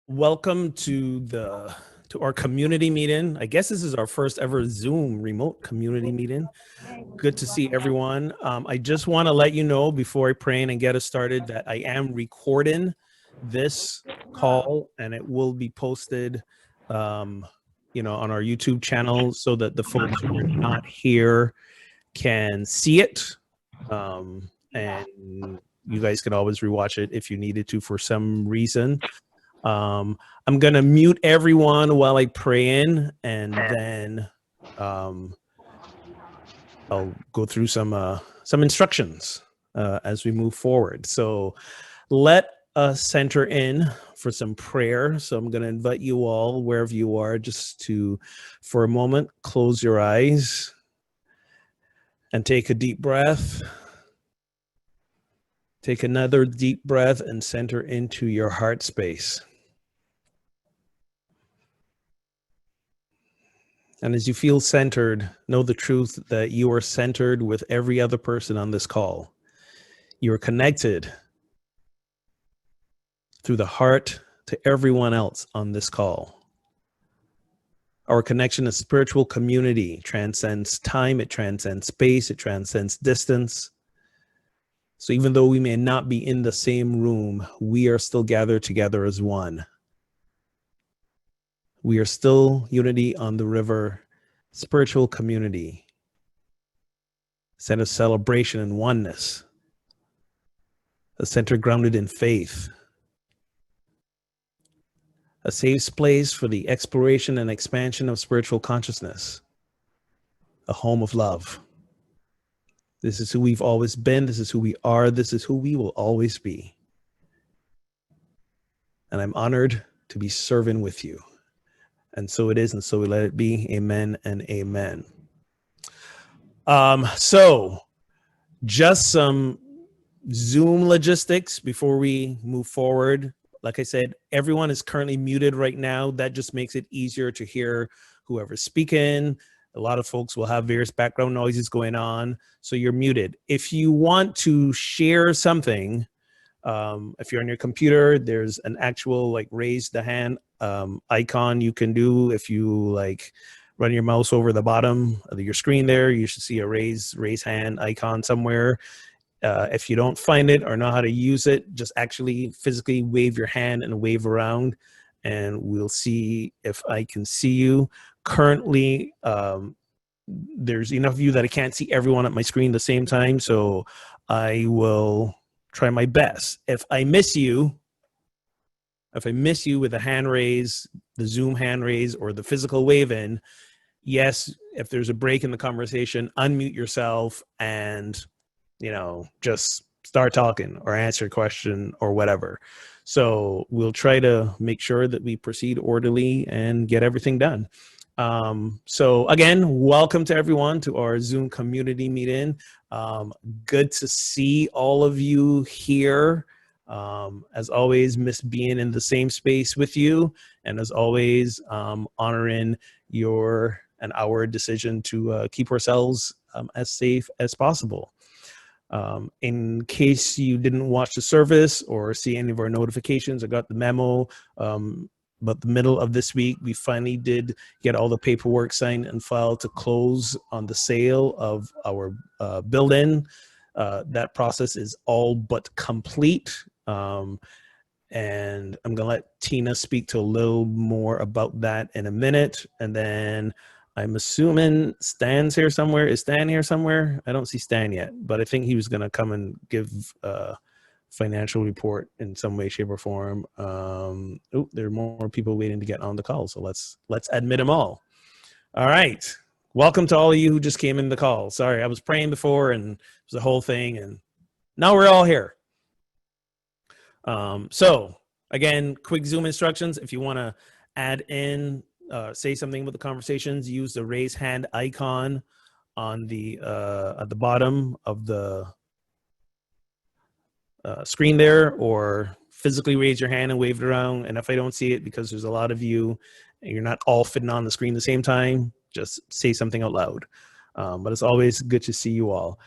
Welcome to our community meeting. I guess this is our first ever Zoom remote community meeting. Good to see everyone. I just want to let you know before I pray and get us started that I am recording this call and it will be posted on our YouTube channel so that the folks who are not here can see it. And you guys can always rewatch it if you needed to for some reason. I'm going to mute everyone while I pray in, and then I'll go through some instructions as we move forward. So let us center in for some prayer. So I'm going to invite you all, wherever you are, just to, for a moment, close your eyes and take a deep breath. Take another deep breath and center into your heart space. And as you feel centered, know the truth that you are centered with every other person on this call. You are connected through the heart to everyone else on this call. Our connection is spiritual community, transcends time, it transcends space, it transcends distance. So even though we may not be in the same room, we are still gathered together as one. We are still unity on the river, spiritual community, center of celebration and oneness, a center grounded in faith, a safe place for the exploration and expansion of spiritual consciousness, a home of love. This is who we've always been. This is who we are. This is who we will always be. And I'm honored to be serving with you. And so it is, and so we let it be. Amen and amen. So just some Zoom logistics before we move forward. Like I said, everyone is currently muted right now. That just makes it easier to hear whoever's speaking. A lot of folks will have various background noises going on, so you're muted. If you want to share something, if you're on your computer, there's an actual like raise the hand icon you can do. If you like run your mouse over the bottom of your screen there, you should see a raise hand icon somewhere. If you don't find it or know how to use it, just actually physically wave your hand and wave around, and we'll see if I can see you. Currently, there's enough of you that I can't see everyone at my screen at the same time, so I will try my best. If I miss you with a hand raise, the Zoom hand raise, or the physical wave in, yes, if there's a break in the conversation, unmute yourself and, just start talking or answer a question or whatever. So we'll try to make sure that we proceed orderly and get everything done. So again, welcome to everyone to our Zoom community meeting. Good to see all of you here. As always, miss being in the same space with you, and as always, honoring our decision to keep ourselves as safe as possible. In case you didn't watch the service or see any of our notifications, I got the memo. But the middle of this week, we finally did get all the paperwork signed and filed to close on the sale of our building. That process is all but complete. And I'm going to let Tina speak to a little more about that in a minute. And then I'm assuming Stan's here somewhere. Is Stan here somewhere? I don't see Stan yet, but I think he was going to come and give financial report in some way, shape, or form. There are more people waiting to get on the call, so let's admit them all. All right, welcome to all of you who just came in the call. Sorry, I was praying before and it was a whole thing, and now we're all here. So again, quick Zoom instructions. If you want to add in, say something with the conversations, use the raise hand icon on the at the bottom of the screen there, or physically raise your hand and wave it around. And if I don't see it, because there's a lot of you and you're not all fitting on the screen at the same time, just say something out loud. But it's always good to see you all.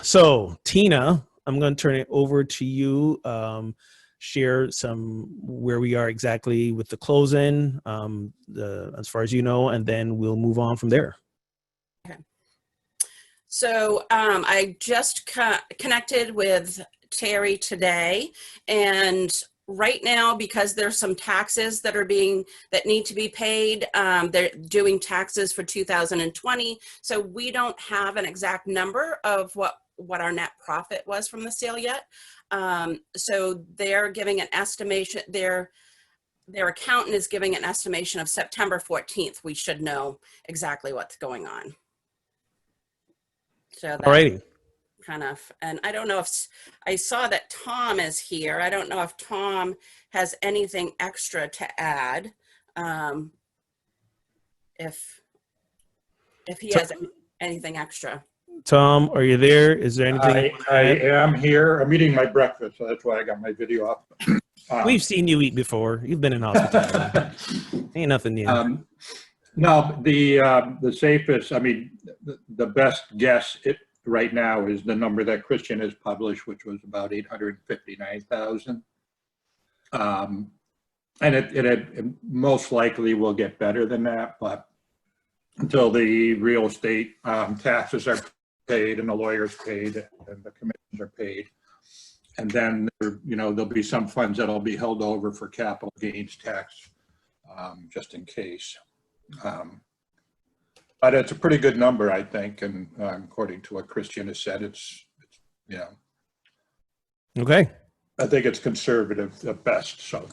So Tina, I'm going to turn it over to you. share some where we are exactly with the close-in, as far as you know, and then we'll move on from there. Okay. So I just connected with Terry today, and right now, because there's some taxes that need to be paid, they're doing taxes for 2020. So we don't have an exact number of what our net profit was from the sale yet. So they're giving an estimation. Their accountant is giving an estimation of September 14th. We should know exactly what's going on. So that's Alrighty. kind of, and I don't know if I saw that Tom is here. I don't know if Tom has anything extra to add. If he has anything extra. Tom, are you there? Is there anything? I am here. I'm eating my breakfast, so that's why I got my video up. We've seen you eat before. You've been in hospitality. Ain't nothing new. No, the safest, I mean, the best guess right now is the number that Christian has published, which was about 859,000. And it most likely will get better than that, but until the real estate taxes are paid and the lawyers paid and the commissions are paid, and then there'll be some funds that'll be held over for capital gains tax, just in case. But it's a pretty good number, I think, and according to what Christian has said, it's Okay. I think it's conservative at best. So,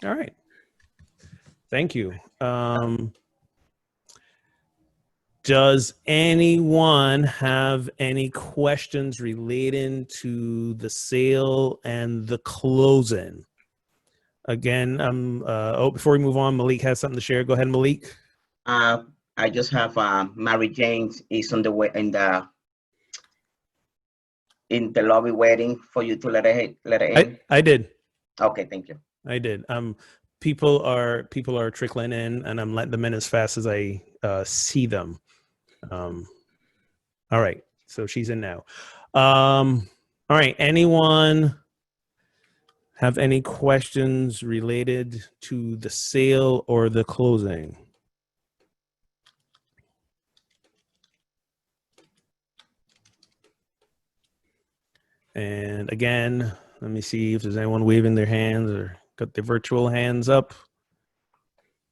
All right. Thank you. Does anyone have any questions relating to the sale and the closing? Again, before we move on, Malik has something to share. Go ahead, Malik. I just have Mary Jane is on the way in the lobby waiting for you to let her in. I did. Okay, thank you. I did. People are trickling in, and I'm letting them in as fast as I see them. All right, so she's in now. All right, anyone have any questions related to the sale or the closing? And again, let me see if there's anyone waving their hands or got their virtual hands up.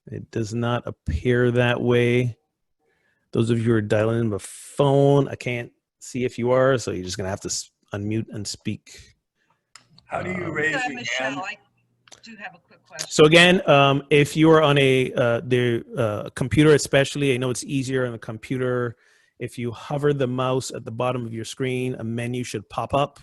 It does not appear that way. Those of you who are dialing in by phone, I can't see if you are, so you're just gonna have to unmute and speak. How do you raise your hand? Michelle, I do have a quick question. So again, if you are on the computer especially, I know it's easier on the computer. If you hover the mouse at the bottom of your screen, a menu should pop up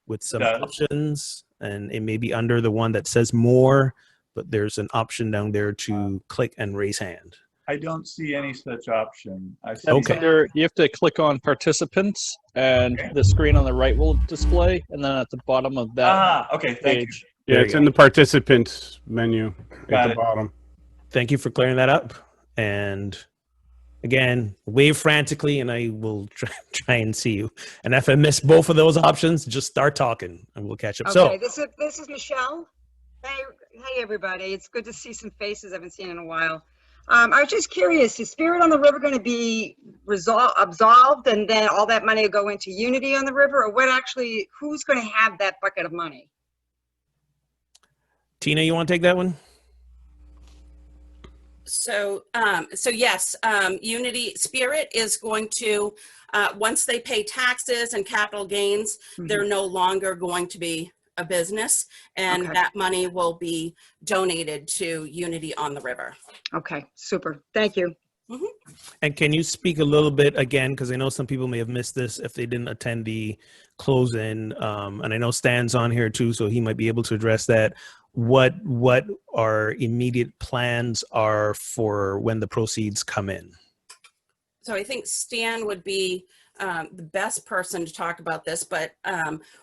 with some options, and it may be under the one that says more, but there's an option down there to click and raise hand. I don't see any such option. Okay. You have to click on participants, and the screen on the right will display, and then at the bottom of that okay, thank page. you. Yeah, it's in the participants menu Got at the it. bottom. Thank you for clearing that up. And again, wave frantically, and I will try and see you. And if I miss both of those options, just start talking, and we'll catch up. Okay, So, this is Michelle. Hey, everybody. It's good to see some faces I haven't seen in a while. I was just curious, is Spirit on the River going to be absolved, and then all that money will go into Unity on the River, or who's going to have that bucket of money? Tina, you want to take that one? So yes, Unity Spirit is going to, once they pay taxes and capital gains, they're no longer going to be a business, and that money will be donated to Unity on the River. Okay, super. Thank you. And can you speak a little bit again, because I know some people may have missed this if they didn't attend the close-in, and I know Stan's on here too, so he might be able to address that. What our immediate plans are for when the proceeds come in? So I think Stan would be the best person to talk about this, but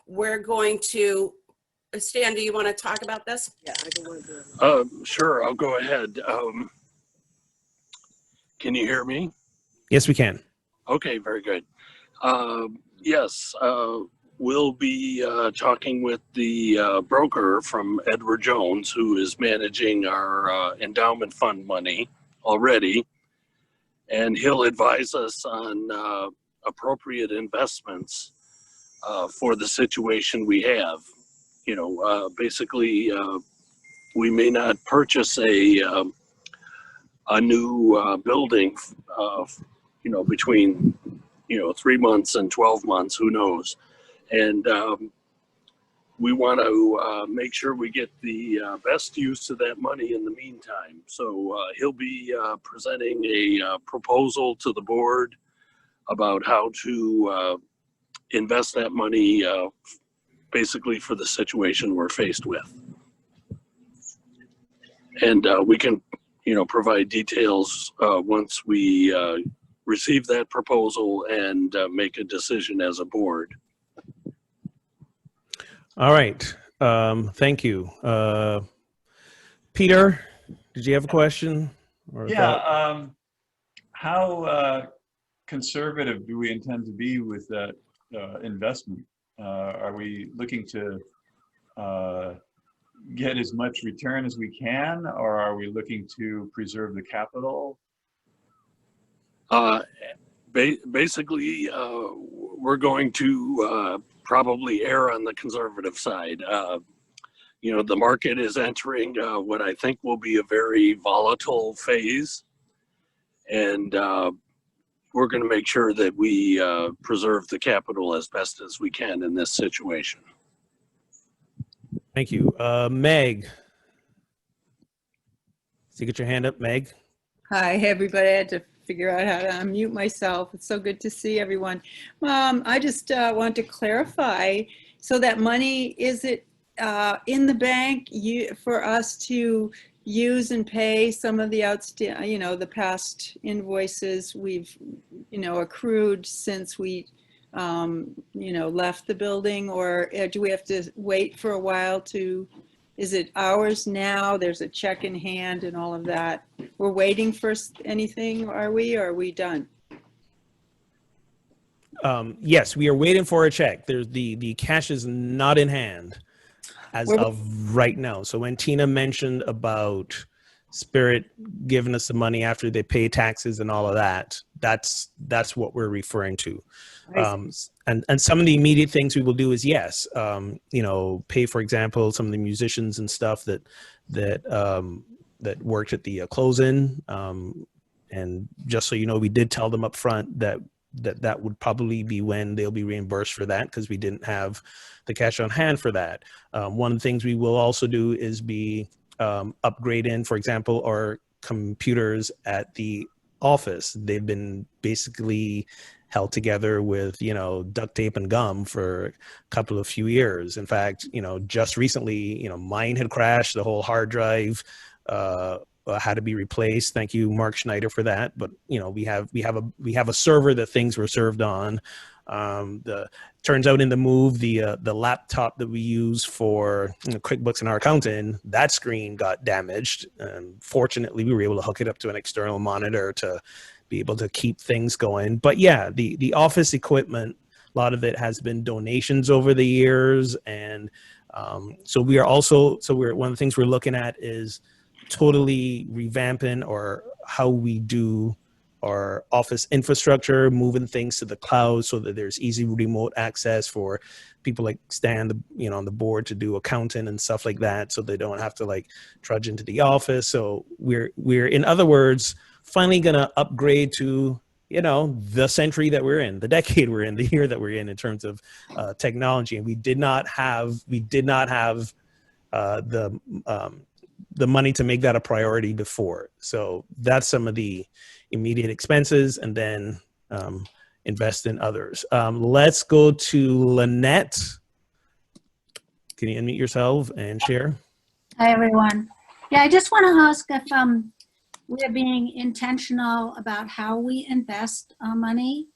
we're going to, Stan, do you want to talk about this? Yeah, I don't want to do it. Sure, I'll go ahead. Can you hear me? Yes, we can. Okay, very good. Yes, we'll be talking with the broker from Edward Jones, who is managing our endowment fund money already, and he'll advise us on appropriate investments for the situation we have. You know, basically, we may not purchase a new building, you know, between 3 months and 12 months, who knows. And we want to make sure we get the best use of that money in the meantime. So he'll be presenting a proposal to the board about how to invest that money basically for the situation we're faced with. And we can, provide details once we receive that proposal and make a decision as a board. All right. Thank you. Peter, did you have a question? Or thought? How conservative do we intend to be with that investment? Are we looking to get as much return as we can, or are we looking to preserve the capital? Basically, we're going to probably err on the conservative side. The market is entering what I think will be a very volatile phase, and we're going to make sure that we preserve the capital as best as we can in this situation. Thank you. Meg. So you get your hand up, Meg. Hi, everybody. I had to figure out how to unmute myself. It's so good to see everyone. I just want to clarify, so that money, is it in the bank for us to use and pay some of the outstanding, the past invoices we've, accrued since we, left the building, or do we have to wait for a while to, is it ours now? There's a check in hand and all of that. We're waiting for anything, are we, or are we done? Yes, we are waiting for a check. There's the cash is not in hand as of right now. So when Tina mentioned about Spirit giving us the money after they pay taxes and all of that, that's what we're referring to. And some of the immediate things we will do is, yes, pay, for example, some of the musicians and stuff that worked at the close-in. And just so you know, we did tell them up front that would probably be when they'll be reimbursed for that, because we didn't have the cash on hand for that. One of the things we will also do is be upgrading, for example, our computers at the office. They've been basically held together with, duct tape and gum for a few years. In fact, just recently, mine had crashed, the whole hard drive had to be replaced. Thank you, Mark Schneider, for that. But we have a server that things were served on. Turns out in the move, the laptop that we use for QuickBooks and our accounting, that screen got damaged. And fortunately, we were able to hook it up to an external monitor to be able to keep things going. But yeah, the office equipment, a lot of it has been donations over the years. And so one of the things we're looking at is totally revamping or how we do our office infrastructure, moving things to the cloud so that there's easy remote access for people like Stan, on the board to do accounting and stuff like that, so they don't have to trudge into the office. So we're in other words, finally gonna upgrade to the century that we're in, the decade we're in, the year that we're in terms of technology. And we did not have the money to make that a priority before. So that's some of the immediate expenses, and then invest in others. Let's go to Lynette. Can you unmute yourself and share? Hi, everyone. Yeah, I just want to ask if we're being intentional about how we invest our money,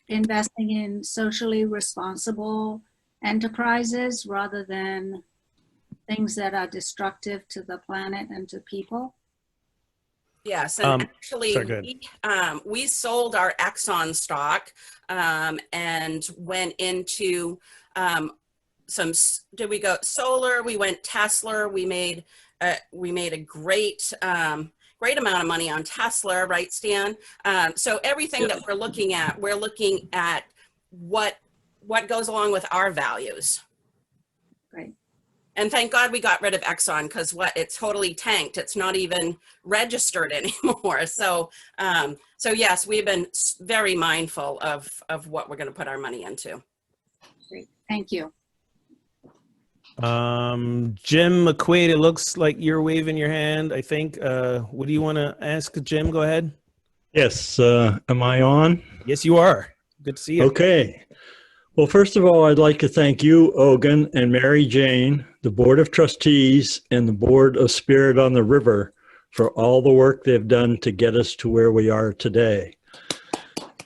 investing in socially responsible enterprises rather than things that are destructive to the planet and to people. Yes, and actually, sorry, go ahead. we sold our Exxon stock and went into did we go solar? We went Tesla. We made a great great amount of money on Tesla, right, Stan? So everything that we're looking at what goes along with our values. Right. And thank God we got rid of Exxon, because it's totally tanked. It's not even registered anymore. So so yes, we've been very mindful of what we're going to put our money into. Great. Thank you. Jim McQuaid, it looks like you're waving your hand. I think. What do you want to ask, Jim? Go ahead. Yes. Am I on? Yes, you are. Good to see you. Okay. Well, first of all, I'd like to thank you, Ogun and Mary Jane, the Board of Trustees, and the Board of Spirit on the River for all the work they've done to get us to where we are today.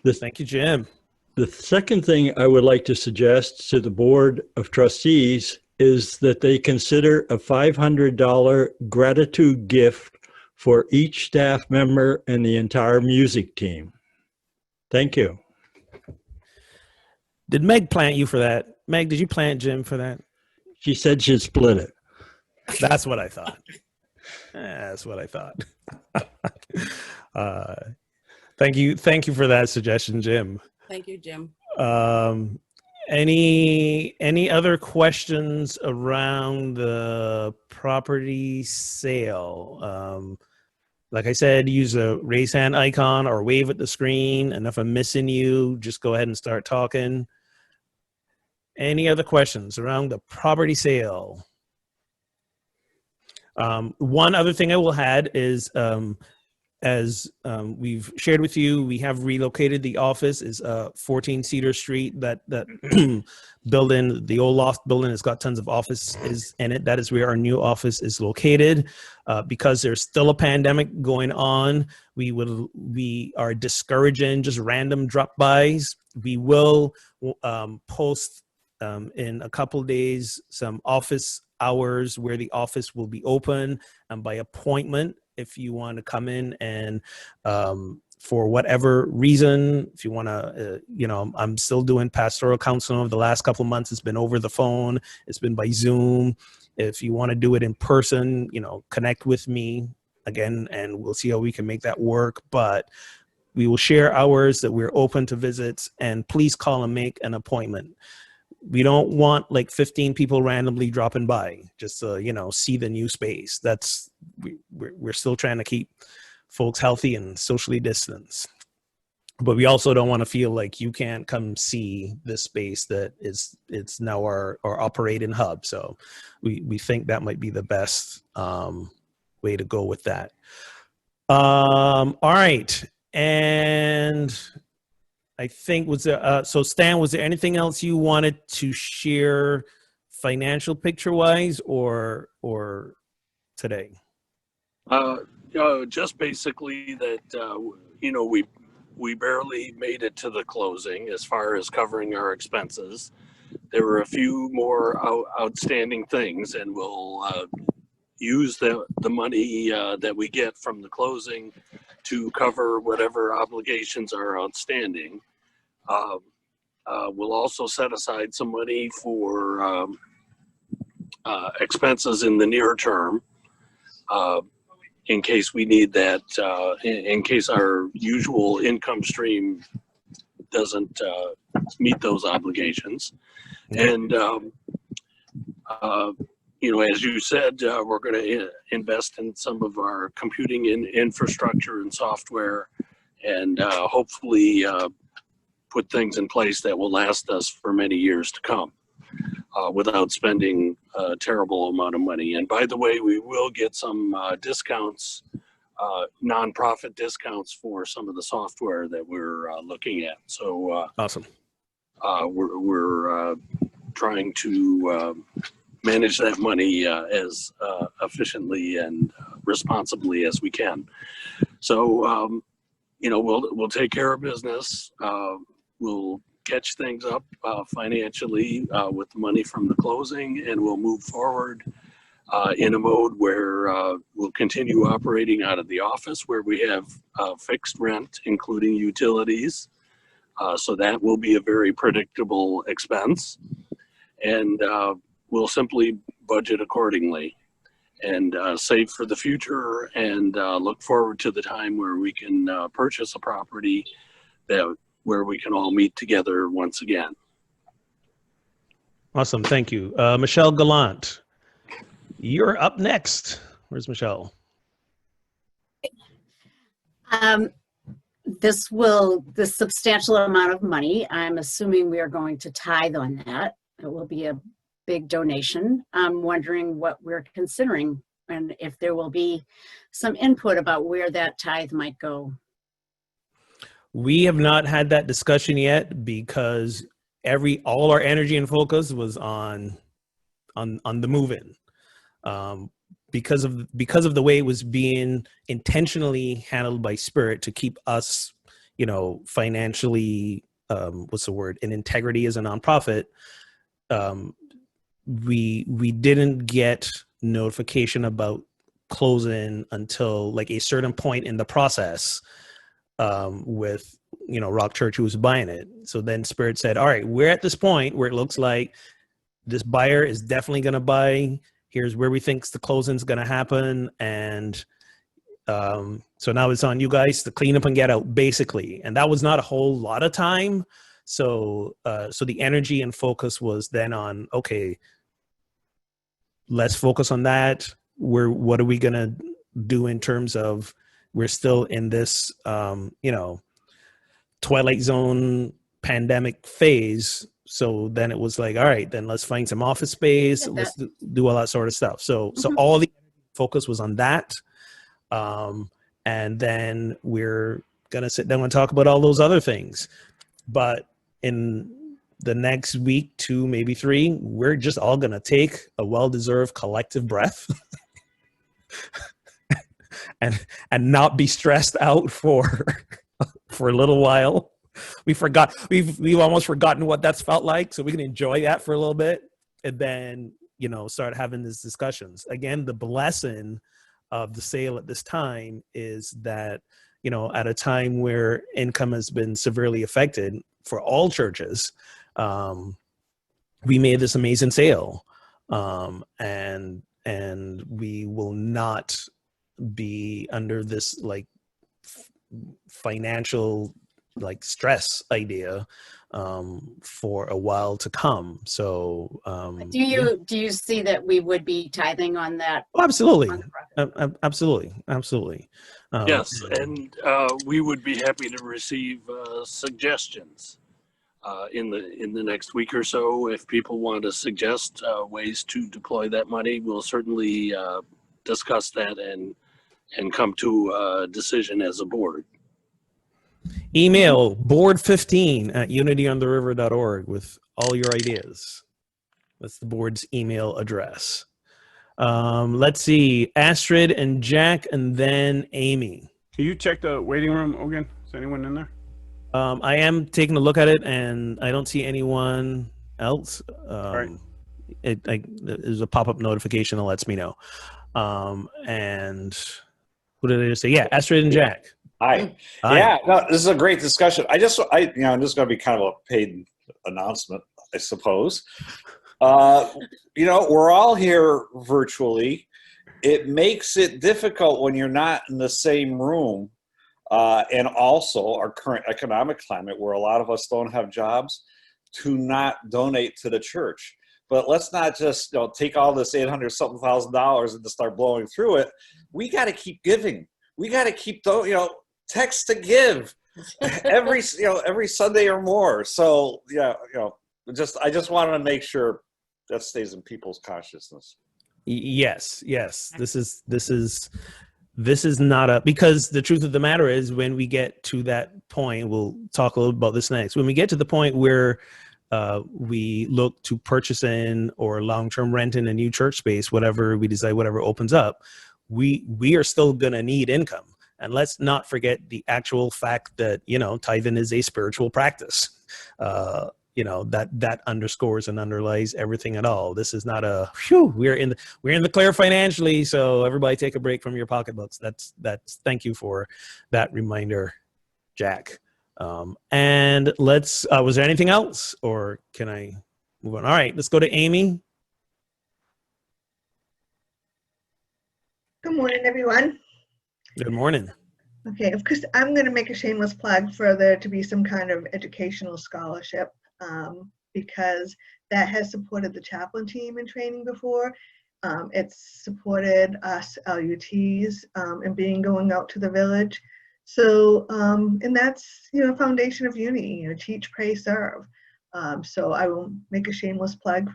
Thank you, Jim. The second thing I would like to suggest to the Board of Trustees is that they consider a $500 gratitude gift for each staff member and the entire music team. Thank you. Did Meg plant you for that? Meg, did you plant Jim for that? She said she'd split it. That's what I thought. That's what I thought. Thank you for that suggestion, Jim. Thank you, Jim. Any other questions around the property sale? Like I said, use a raise hand icon or wave at the screen. And if I'm missing you, just go ahead and start talking. Any other questions around the property sale? One other thing I will add is, as we've shared with you, we have relocated the office. Is 14 Cedar Street. That building, the old loft building, has got tons of offices in it. That is where our new office is located. Because there's still a pandemic going on, we are discouraging just random drop-bys. We will post in a couple of days some office hours where the office will be open by appointment. If you want to come in and for whatever reason, if you want to, I'm still doing pastoral counseling over the last couple of months. It's been over the phone. It's been by Zoom. If you want to do it in person, connect with me again, and we'll see how we can make that work. But we will share hours that we're open to visits, and please call and make an appointment. We don't want like 15 people randomly dropping by just to, see the new space. We're still trying to keep folks healthy and socially distanced. But we also don't want to feel like you can't come see this space that it's now our operating hub. So we think that might be the best way to go with that. All right. And I think so Stan, was there anything else you wanted to share financial picture wise or today? Just basically that, we barely made it to the closing as far as covering our expenses. There were a few more outstanding things, and we'll use the money that we get from the closing to cover whatever obligations are outstanding. We'll also set aside some money for expenses in the near term, in case we need that, in case our usual income stream doesn't meet those obligations. And, as you said, we're going to invest in some of our computing infrastructure and software, and hopefully put things in place that will last us for many years to come without spending a terrible amount of money. And by the way, we will get some discounts, nonprofit discounts for some of the software that we're looking at. So awesome. We're trying to manage that money as efficiently and responsibly as we can. So, we'll take care of business. We'll catch things up financially with the money from the closing, and we'll move forward in a mode where we'll continue operating out of the office where we have fixed rent, including utilities. So that will be a very predictable expense. And we'll simply budget accordingly and save for the future and look forward to the time where we can purchase a property where we can all meet together once again. Awesome. Thank you. Michelle Gallant, you're up next. Where's Michelle? This substantial amount of money, I'm assuming we are going to tithe on that. It will be a big donation. I'm wondering what we're considering and if there will be some input about where that tithe might go. We have not had that discussion yet because all our energy and focus was on the move-in. Because of the way it was being intentionally handled by Spirit to keep us, financially, in integrity as a nonprofit. We didn't get notification about closing until like a certain point in the process with Rock Church, who was buying it. So then Spirit said, all right, we're at this point where it looks like this buyer is definitely going to buy. Here's where we think the closing is going to happen. And so now it's on you guys to clean up and get out, basically. And that was not a whole lot of time. So the energy and focus was then on, okay, let's focus on that. What are we going to do in terms of, we're still in this, Twilight Zone pandemic phase. So then it was like, all right, then let's find some office space. Let's do all that sort of stuff. So all the focus was on that. And then we're going to sit down and talk about all those other things. But in the next week, 2, maybe 3, we're just all going to take a well-deserved collective breath and not be stressed out for a little while. We've almost forgotten what that's felt like, so we can enjoy that for a little bit and then, start having these discussions. Again, the blessing of the sale at this time is that, at a time where income has been severely affected for all churches, we made this amazing sale. And we will not be under this financial stress idea for a while to come. So do you see that we would be tithing on that? Oh, absolutely. Absolutely. Yes, and we would be happy to receive suggestions in the next week or so. If people want to suggest ways to deploy that money, we'll certainly discuss that and come to a decision as a board. Email board15@unityontheriver.org with all your ideas. That's the board's email address. Let's see, Astrid and Jack, and then Amy. Can you check the waiting room again? Is anyone in there? I am taking a look at it, and I don't see anyone else. Right. There's a pop-up notification that lets me know. And who did I just say? Yeah, Astrid and Jack. Hi. Yeah, no, this is a great discussion. this is going to be kind of a paid announcement, I suppose. We're all here virtually. It makes it difficult when you're not in the same room. And also our current economic climate where a lot of us don't have jobs to not donate to the church. But let's not just take all this $800-something thousand and just start blowing through it. We got to keep giving. We got to keep text to give every Sunday or more. So I just wanted to make sure that stays in people's consciousness. Yes. This is not because the truth of the matter is when we get to that point, we'll talk a little about this next. When we get to the point where we look to purchase in or long-term rent in a new church space, whatever we decide, whatever opens up, we are still going to need income. And let's not forget the actual fact that, tithing is a spiritual practice. that underscores and underlies everything at all. This is not a phew, we're in the clear financially, so everybody take a break from your pocketbooks. That's thank you for that reminder, Jack. And let's was there anything else, or can I move on? All right, let's go to Amy. Good morning, everyone. Good morning. Okay, of course, I'm going to make a shameless plug for there to be some kind of educational scholarship, because that has supported the chaplain team in training before. It's supported us LUTs and being going out to the village. So, and that's, foundation of unity, teach, pray, serve. So I will make a shameless plug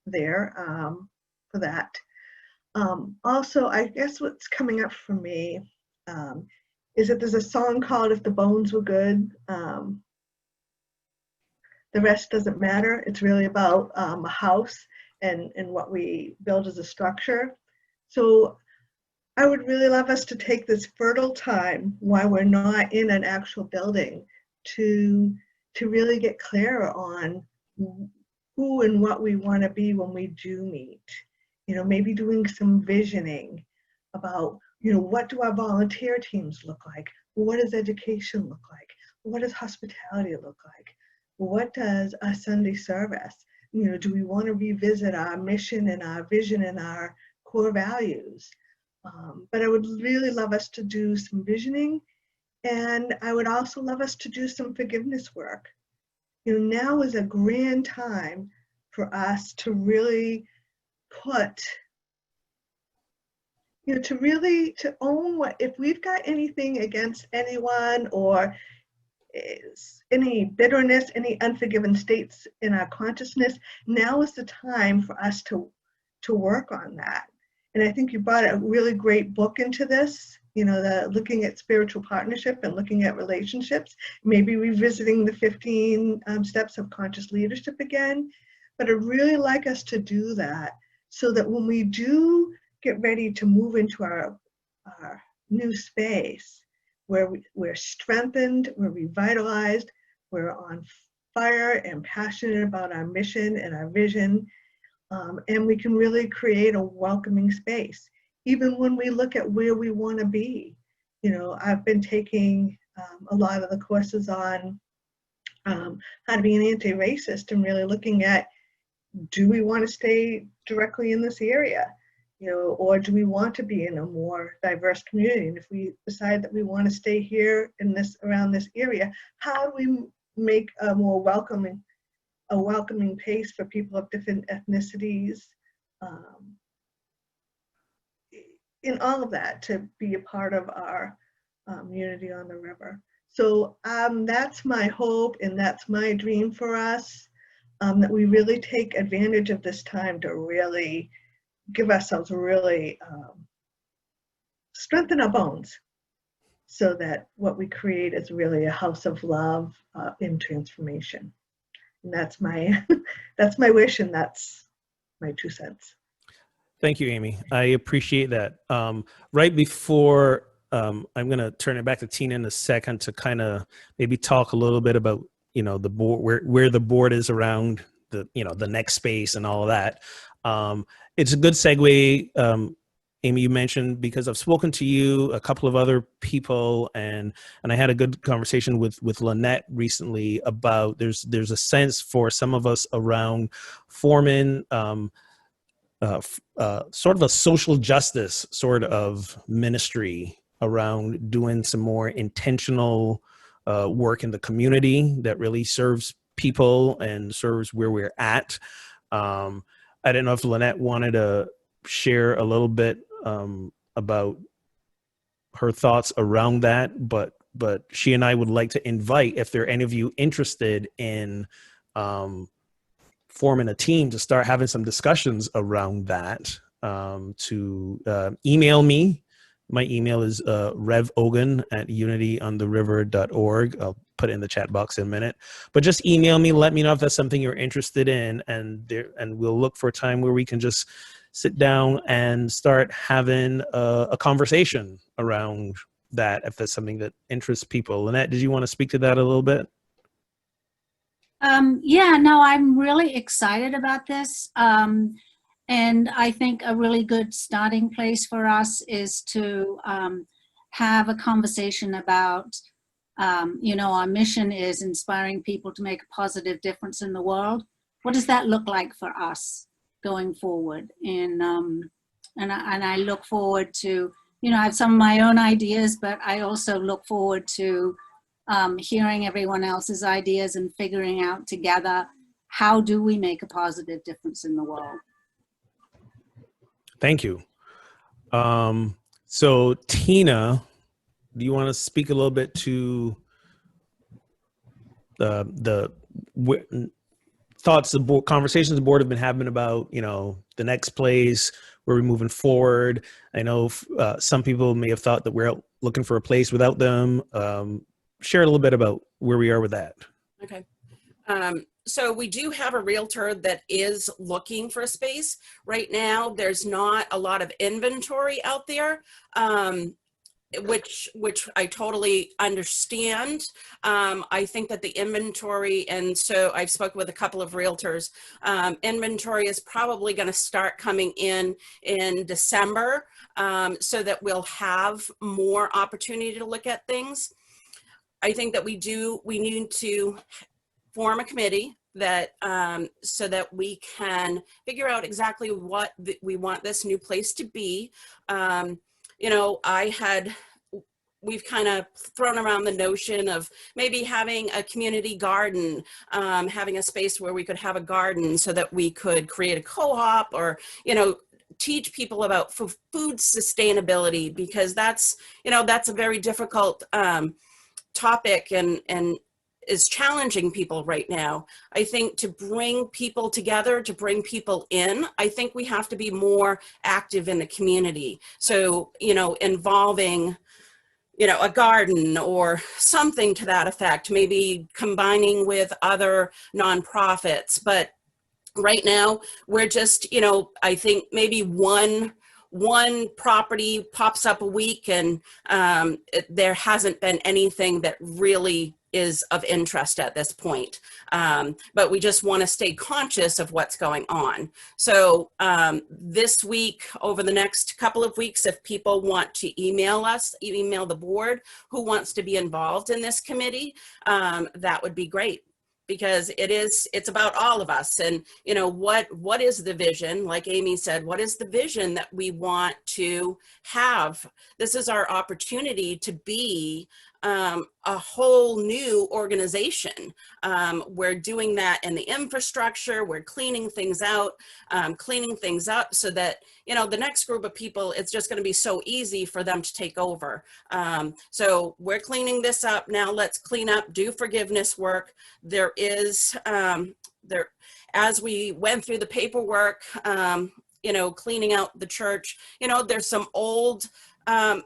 there for that. Also, I guess what's coming up for me is that there's a song called If the Bones Were Good, the rest doesn't matter. It's really about a house and what we build as a structure. So I would really love us to take this fertile time while we're not in an actual building to really get clearer on who and what we want to be when we do meet. Maybe doing some visioning about, what do our volunteer teams look like? What does education look like? What does hospitality look like? What does a Sunday service? Do we want to revisit our mission and our vision and our core values? But I would really love us to do some visioning, and I would also love us to do some forgiveness work. Now is a grand time for us to really put, to own what, if we've got anything against anyone or any bitterness, any unforgiven states in our consciousness, now is the time for us to work on that. And I think you brought a really great book into this, the looking at spiritual partnership and looking at relationships, maybe revisiting the 15 steps of conscious leadership again. But I'd really like us to do that so that when we do get ready to move into our new space, where we're strengthened, we're revitalized, we're on fire and passionate about our mission and our vision, and we can really create a welcoming space. Even when we look at where we want to be, I've been taking a lot of the courses on how to be an anti-racist and really looking at, do we want to stay directly in this area? Or do we want to be in a more diverse community? And if we decide that we want to stay here in around this area, how do we make a more welcoming place for people of different ethnicities, in all of that, to be a part of our unity on the river. So that's my hope and that's my dream for us, that we really take advantage of this time to really give ourselves really strengthen our bones, so that what we create is really a house of love in transformation. And that's my that's my wish, and that's my 2 cents. Thank you, Amy. I appreciate that. Right before I'm going to turn it back to Tina in a second to kind of maybe talk a little bit about the board, where the board is around the the next space and all of that. It's a good segue, Amy, you mentioned, because I've spoken to you, a couple of other people, and I had a good conversation with Lynette recently about there's a sense for some of us around forming sort of a social justice sort of ministry around doing some more intentional work in the community that really serves people and serves where we're at. I don't know if Lynette wanted to share a little bit about her thoughts around that, but she and I would like to invite, if there are any of you interested in forming a team to start having some discussions around that, to email me. My email is revogan@unityontheriver.org. I'll put it in the chat box in a minute, but just email me, let me know if that's something you're interested in, and we'll look for a time where we can just sit down and start having a conversation around that, if that's something that interests people. Lynette, did you want to speak to that a little bit? Yeah, no, I'm really excited about this. And I think a really good starting place for us is to have a conversation about, our mission is inspiring people to make a positive difference in the world. What does that look like for us going forward? And I look forward to, I have some of my own ideas, but I also look forward to hearing everyone else's ideas and figuring out together, how do we make a positive difference in the world? Thank you. So Tina, do you want to speak a little bit to the thoughts the board, conversations the board have been having about, the next place, where we're moving forward? I know some people may have thought that we're out looking for a place without them. Share a little bit about where we are with that. Okay. So we do have a realtor that is looking for a space. Right now, there's not a lot of inventory out there, which I totally understand. I think that the inventory, and so I've spoken with a couple of realtors, inventory is probably going to start coming in December, so that we'll have more opportunity to look at things. I think that we need to form a committee that so that we can figure out exactly what we want this new place to be. We've kind of thrown around the notion of maybe having a community garden, having a space where we could have a garden so that we could create a co-op, or, teach people about food sustainability, because that's a very difficult topic and is challenging people right now. I think to bring people together, to bring people in, I think we have to be more active in the community. So, involving, a garden or something to that effect, maybe combining with other nonprofits. But right now we're just, I think maybe one property pops up a week, and there hasn't been anything that really is of interest at this point. But we just want to stay conscious of what's going on. So this week, over the next couple of weeks, if people want to email us, email the board who wants to be involved in this committee, that would be great. Because it's about all of us. And what is the vision? Like Amy said, what is the vision that we want to have? This is our opportunity to be a whole new organization. We're doing that in the infrastructure. We're cleaning things out, cleaning things up, so that the next group of people, it's just going to be so easy for them to take over. So we're cleaning this up now. Let's clean up, do forgiveness work. There is as we went through the paperwork, cleaning out the church, there's some old,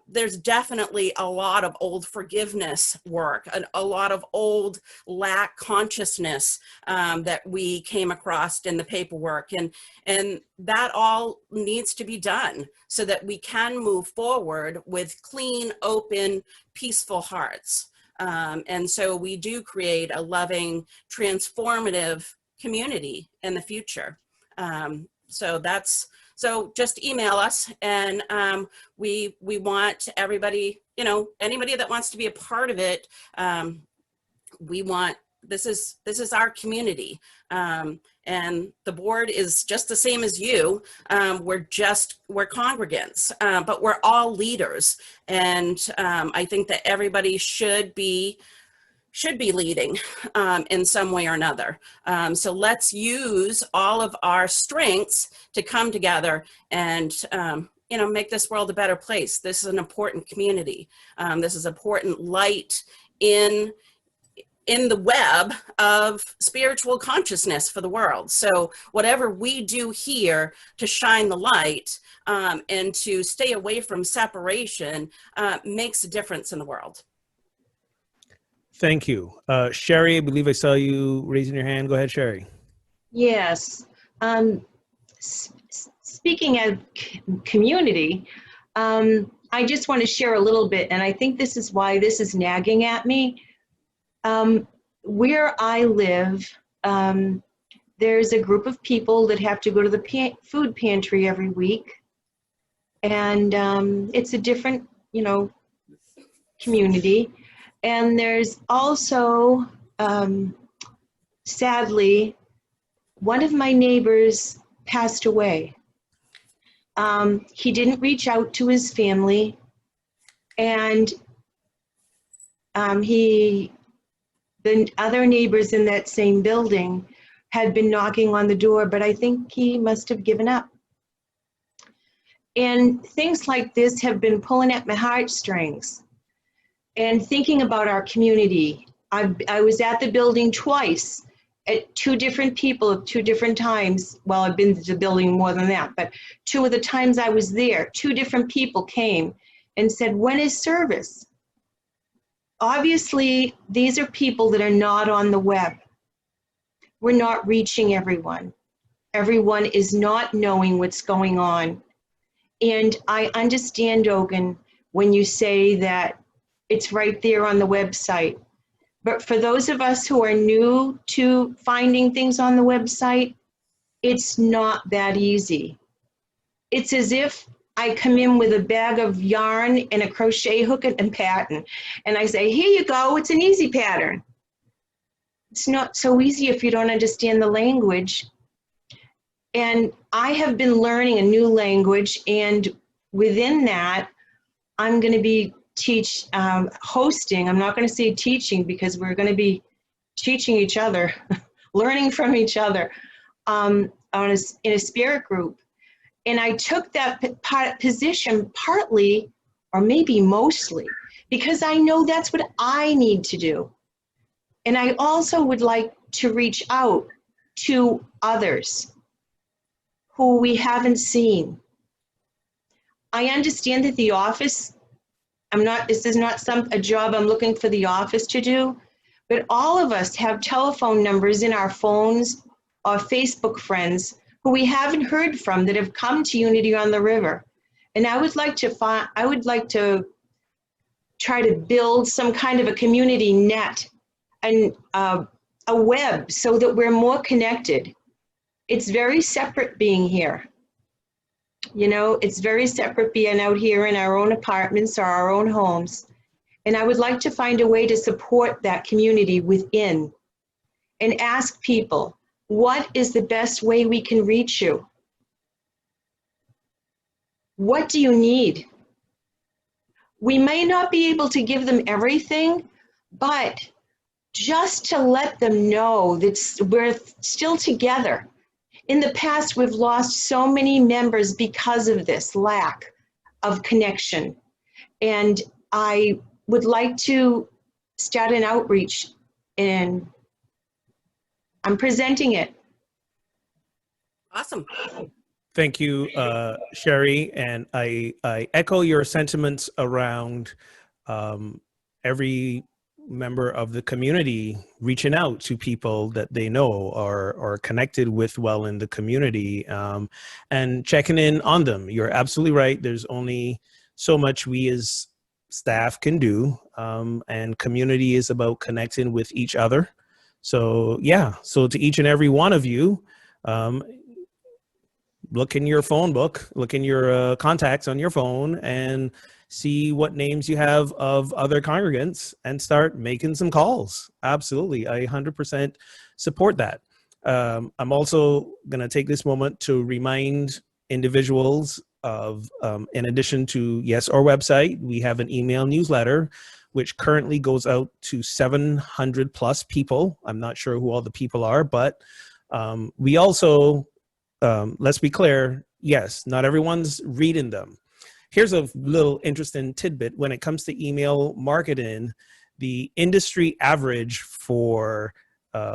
there's definitely a lot of old forgiveness work, a lot of old lack consciousness that we came across in the paperwork, and that all needs to be done so that we can move forward with clean, open, peaceful hearts. And so we do create a loving, transformative community in the future. So just email us, and we want everybody, anybody that wants to be a part of it. This is our community, and the board is just the same as you. We're congregants, but we're all leaders, and I think that everybody should be leading in some way or another. So let's use all of our strengths to come together and make this world a better place. This is an important community. This is important light in the web of spiritual consciousness for the world. So whatever we do here to shine the light and to stay away from separation makes a difference in the world. Thank you. Sherry, I believe I saw you raising your hand. Go ahead, Sherry. Yes. Speaking of community, I just want to share a little bit, and I think this is why this is nagging at me. Where I live, there's a group of people that have to go to the food pantry every week. And it's a different, you know, community. And there's also, sadly, one of my neighbors passed away. He didn't reach out to his family, and the other neighbors in that same building had been knocking on the door, but I think he must have given up. And things like this have been pulling at my heartstrings. And thinking about our community, I was at the building twice, at two different people at two different times. Well, I've been to the building more than that, but two of the times I was there, two different people came and said, when is service? Obviously, these are people that are not on the web. We're not reaching everyone. Everyone is not knowing what's going on. And I understand, Ogun, when you say that it's right there on the website. But for those of us who are new to finding things on the website, it's not that easy. It's as if I come in with a bag of yarn and a crochet hook and pattern, and I say, here you go, it's an easy pattern. It's not so easy if you don't understand the language. And I have been learning a new language, and within that, I'm going to be hosting. I'm not going to say teaching, because we're going to be teaching each other, learning from each other in a spirit group. And I took that position partly, or maybe mostly, because I know that's what I need to do. And I also would like to reach out to others who we haven't seen. I understand that the office, this is not a job I'm looking for the office to do, but all of us have telephone numbers in our phones or Facebook friends who we haven't heard from that have come to Unity on the River. And I would like to try to build some kind of a community net and a web so that we're more connected. It's very separate being here. You know, it's very separate being out here in our own apartments or our own homes. And I would like to find a way to support that community within and ask people, what is the best way we can reach you? What do you need? We may not be able to give them everything, but just to let them know that we're still together. In the past, we've lost so many members because of this lack of connection. And I would like to start an outreach, and I'm presenting it. Awesome. Thank you, Sherry. And I echo your sentiments around every member of the community reaching out to people that they know or connected with well in the community, and checking in on them. You're absolutely right. There's only so much we as staff can do, and community is about connecting with each other. So yeah, so to each and every one of you, look in your phone book, look in your contacts on your phone, and see what names you have of other congregants and start making some calls. Absolutely. I 100% support that. I'm also going to take this moment to remind individuals of, in addition to our website, we have an email newsletter, which currently goes out to 700 plus people. I'm not sure who all the people are, but we also, let's be clear, yes, not everyone's reading them. Here's a little interesting tidbit. When it comes to email marketing, the industry average for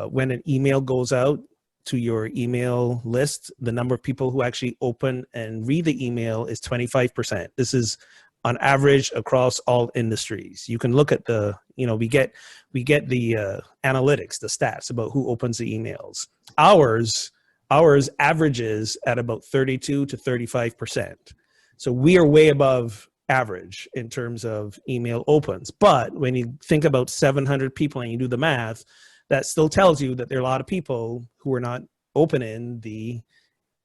when an email goes out to your email list, the number of people who actually open and read the email is 25%. This is on average across all industries. You can look at the, we get the analytics, the stats about who opens the emails. Ours averages at about 32 to 35%. So we are way above average in terms of email opens. But when you think about 700 people and you do the math, that still tells you that there are a lot of people who are not opening the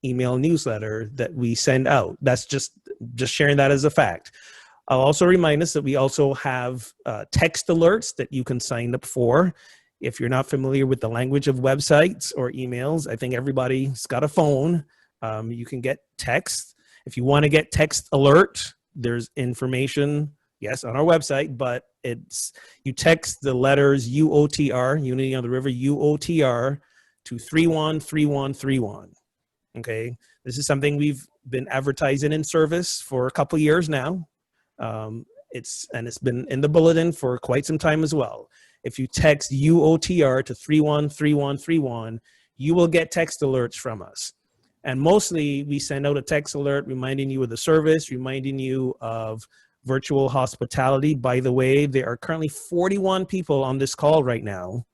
email newsletter that we send out. That's just sharing that as a fact. I'll also remind us that we also have text alerts that you can sign up for. If you're not familiar with the language of websites or emails, I think everybody's got a phone. You can get text. If you want to get text alert, there's information, yes, on our website, but you text the letters UOTR, Unity on the River, UOTR, to 313131. Okay, this is something we've been advertising in service for a couple years now. It's been in the bulletin for quite some time as well. If you text UOTR to 313131, you will get text alerts from us. And mostly we send out a text alert reminding you of the service, reminding you of virtual hospitality. By the way, there are currently 41 people on this call right now.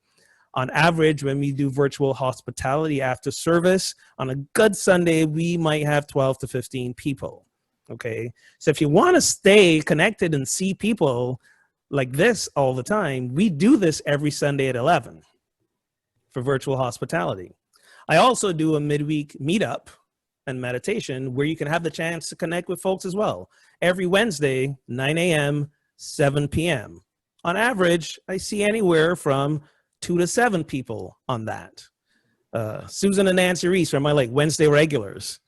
On average, when we do virtual hospitality after service, on a good Sunday, we might have 12 to 15 people, okay? So if you want to stay connected and see people like this all the time, we do this every Sunday at 11 for virtual hospitality. I also do a midweek meetup and meditation where you can have the chance to connect with folks as well. Every Wednesday, 9 a.m., 7 p.m. On average, I see anywhere from 2 to 7 people on that. Susan and Nancy Reiss are my Wednesday regulars.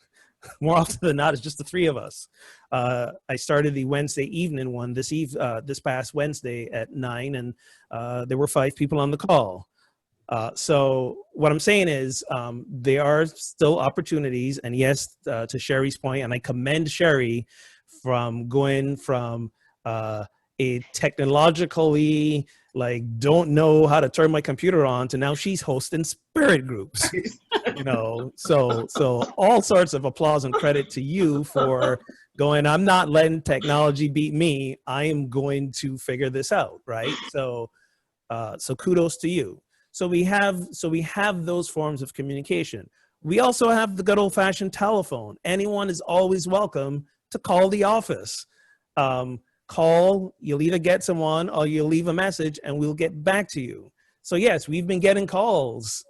More often than not, it's just the three of us. I started the Wednesday evening one this past Wednesday at 9, and there were 5 people on the call. So what I'm saying is there are still opportunities, and yes, to Sherry's point, and I commend Sherry from going from a technologically don't know how to turn my computer on to now she's hosting spirit groups. So all sorts of applause and credit to you for going, I'm not letting technology beat me. I am going to figure this out, right? So kudos to you. So we have those forms of communication. We also have the good old-fashioned telephone. Anyone is always welcome to call the office. Call, you'll either get someone or you'll leave a message and we'll get back to you. So yes, we've been getting calls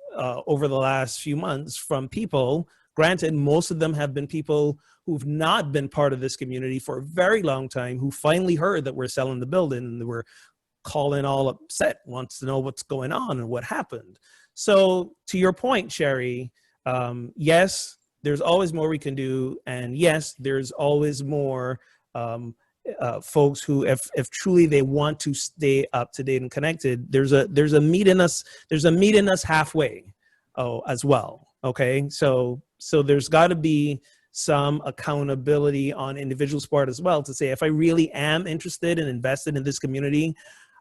over the last few months from people. Granted, most of them have been people who've not been part of this community for a very long time, who finally heard that we're selling the building and they were calling all upset, wants to know what's going on and what happened. So to your point, Sherry, yes, there's always more we can do. And yes, there's always more folks who, if truly they want to stay up to date and connected, there's a meet in us halfway as well. Okay, so there's got to be some accountability on individuals' part as well to say, if I really am interested and invested in this community,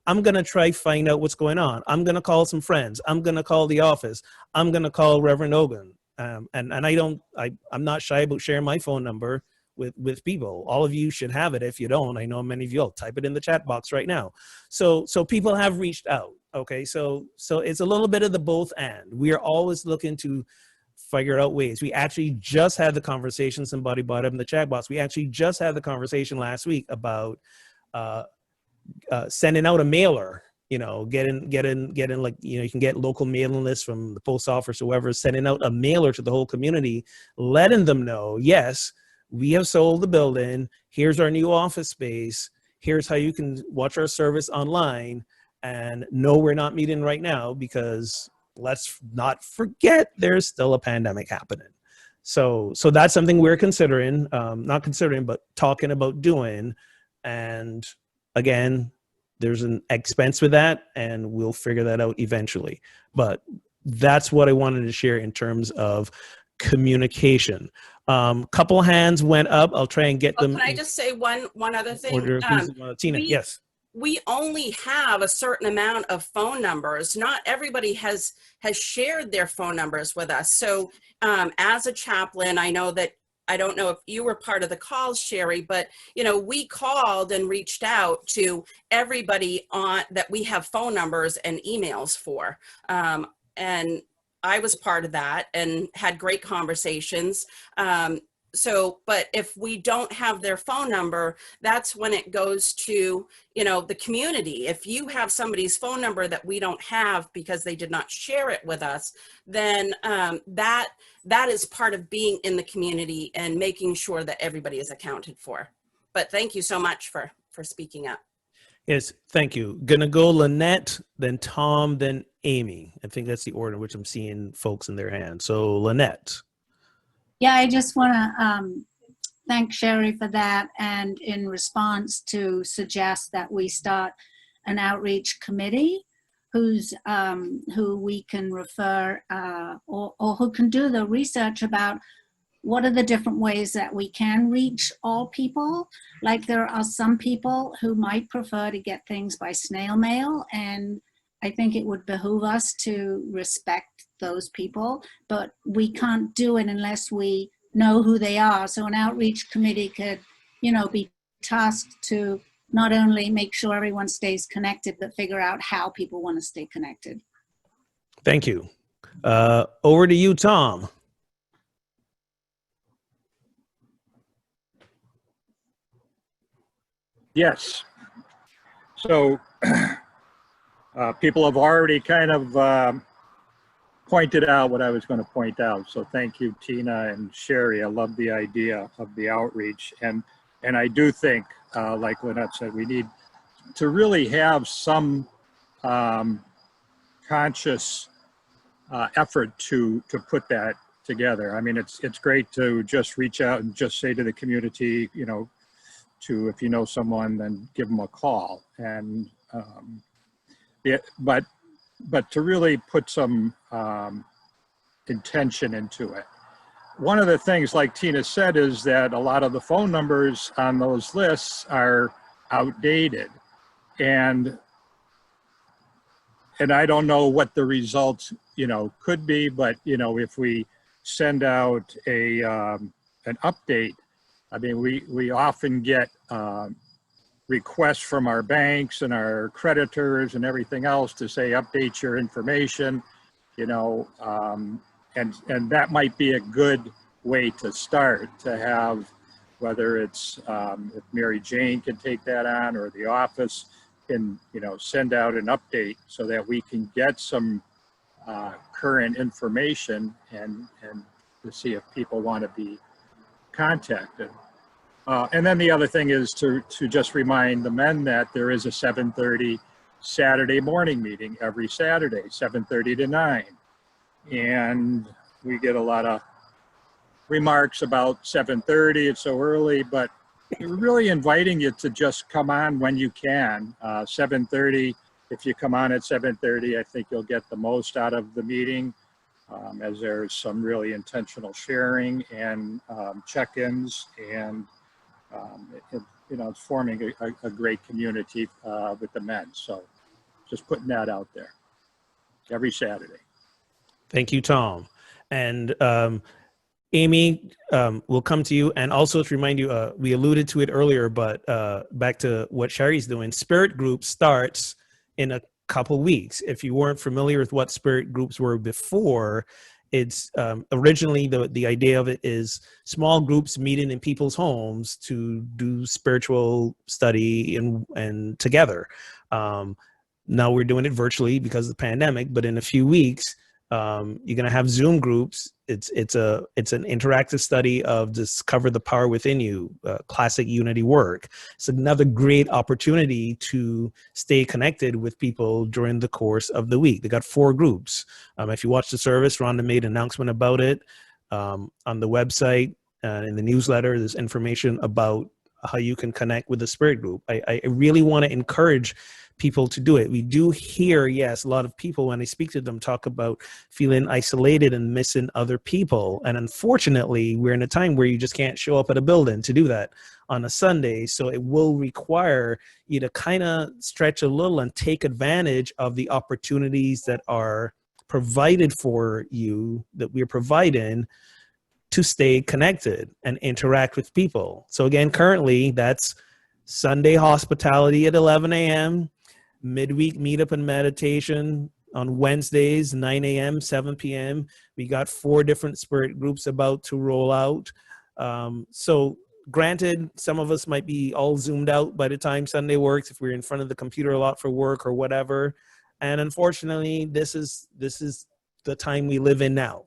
I'm going to try find out what's going on. I'm going to call some friends. I'm going to call the office. I'm going to call Reverend Ogun. And I'm not shy about sharing my phone number with people. All of you should have it. If you don't, I know many of you will type it in the chat box right now. So people have reached out. Okay. So it's a little bit of the both and. We are always looking to figure out ways. We actually just had the conversation, somebody brought up in the chat box. We actually just had the conversation last week about sending out a mailer, getting you can get local mailing lists from the post office or whoever, sending out a mailer to the whole community, letting them know, yes, we have sold the building. Here's our new office space. Here's how you can watch our service online. And no, we're not meeting right now because let's not forget there's still a pandemic happening. So that's something we're considering, not considering, but talking about doing. And again, there's an expense with that, and we'll figure that out eventually. But that's what I wanted to share in terms of communication. Couple hands went up. I'll try and get them. Can I just say one other thing? Order, Tina, yes. We only have a certain amount of phone numbers. Not everybody has shared their phone numbers with us. So as a chaplain, I know that, I don't know if you were part of the calls, Sherry, but we called and reached out to everybody that we have phone numbers and emails for. And I was part of that and had great conversations. but if we don't have their phone number, that's when it goes to, the community. If you have somebody's phone number that we don't have because they did not share it with us, then that is part of being in the community and making sure that everybody is accounted for. But thank you so much for speaking up. Yes, thank you. Gonna go Lynette, then Tom, then Amy. I think that's the order in which I'm seeing folks in their hands. So Lynette. Yeah, I just want to thank Sherry for that, and in response to suggest that we start an outreach committee who we can refer or who can do the research about what are the different ways that we can reach all people. Like there are some people who might prefer to get things by snail mail, and I think it would behoove us to respect those people, but we can't do it unless we know who they are. So an outreach committee could, be tasked to not only make sure everyone stays connected, but figure out how people want to stay connected. Thank you. Over to you, Tom. Yes. So people have already kind of pointed out what I was going to point out. So thank you, Tina and Sherry. I love the idea of the outreach. And I do think, like Lynette said, we need to really have some conscious effort to put that together. I mean, it's great to just reach out and just say to the community, to, if you know someone, then give them a call. And but to really put some intention into it. One of the things, like Tina said, is that a lot of the phone numbers on those lists are outdated. And I don't know what the results, could be, but, if we send out an update, I mean, we often get requests from our banks and our creditors and everything else to say, update your information, and that might be a good way to start, to have, whether it's, if Mary Jane can take that on, or the office can, send out an update so that we can get some current information and to see if people want to be contacted. And then the other thing is to just remind the men that there is a 7:30 Saturday morning meeting every Saturday, 7:30 to 9. And we get a lot of remarks about 7:30, it's so early, but we're really inviting you to just come on when you can. 7:30, if you come on at 7:30, I think you'll get the most out of the meeting, as there's some really intentional sharing and check-ins, and it's forming a great community with the men. So just putting that out there every Saturday. Thank you, Tom. And Amy, we'll come to you. And also to remind you, we alluded to it earlier, but back to what Sherry's doing, Spirit Group starts in a couple weeks. If you weren't familiar with what Spirit Groups were before, it's originally the idea of it is small groups meeting in people's homes to do spiritual study and together. Now we're doing it virtually because of the pandemic, but in a few weeks, you're going to have Zoom groups. It's an interactive study of Discover the Power Within You, classic Unity work. It's another great opportunity to stay connected with people during the course of the week. They got 4 groups. If you watch the service, Rhonda made an announcement about it on the website, in the newsletter. There's information about how you can connect with the Spirit Group. I really want to encourage people to do it. We do hear, yes, a lot of people, when I speak to them, talk about feeling isolated and missing other people. And unfortunately, we're in a time where you just can't show up at a building to do that on a Sunday. So it will require you to kind of stretch a little and take advantage of the opportunities that are provided for you, that we're providing, to stay connected and interact with people. So again, currently that's Sunday hospitality at 11 a.m., midweek meetup and meditation on Wednesdays, 9 a.m., 7 p.m. We got 4 different Spirit Groups about to roll out. So granted, some of us might be all zoomed out by the time Sunday works if we're in front of the computer a lot for work or whatever. And unfortunately, this is the time we live in now.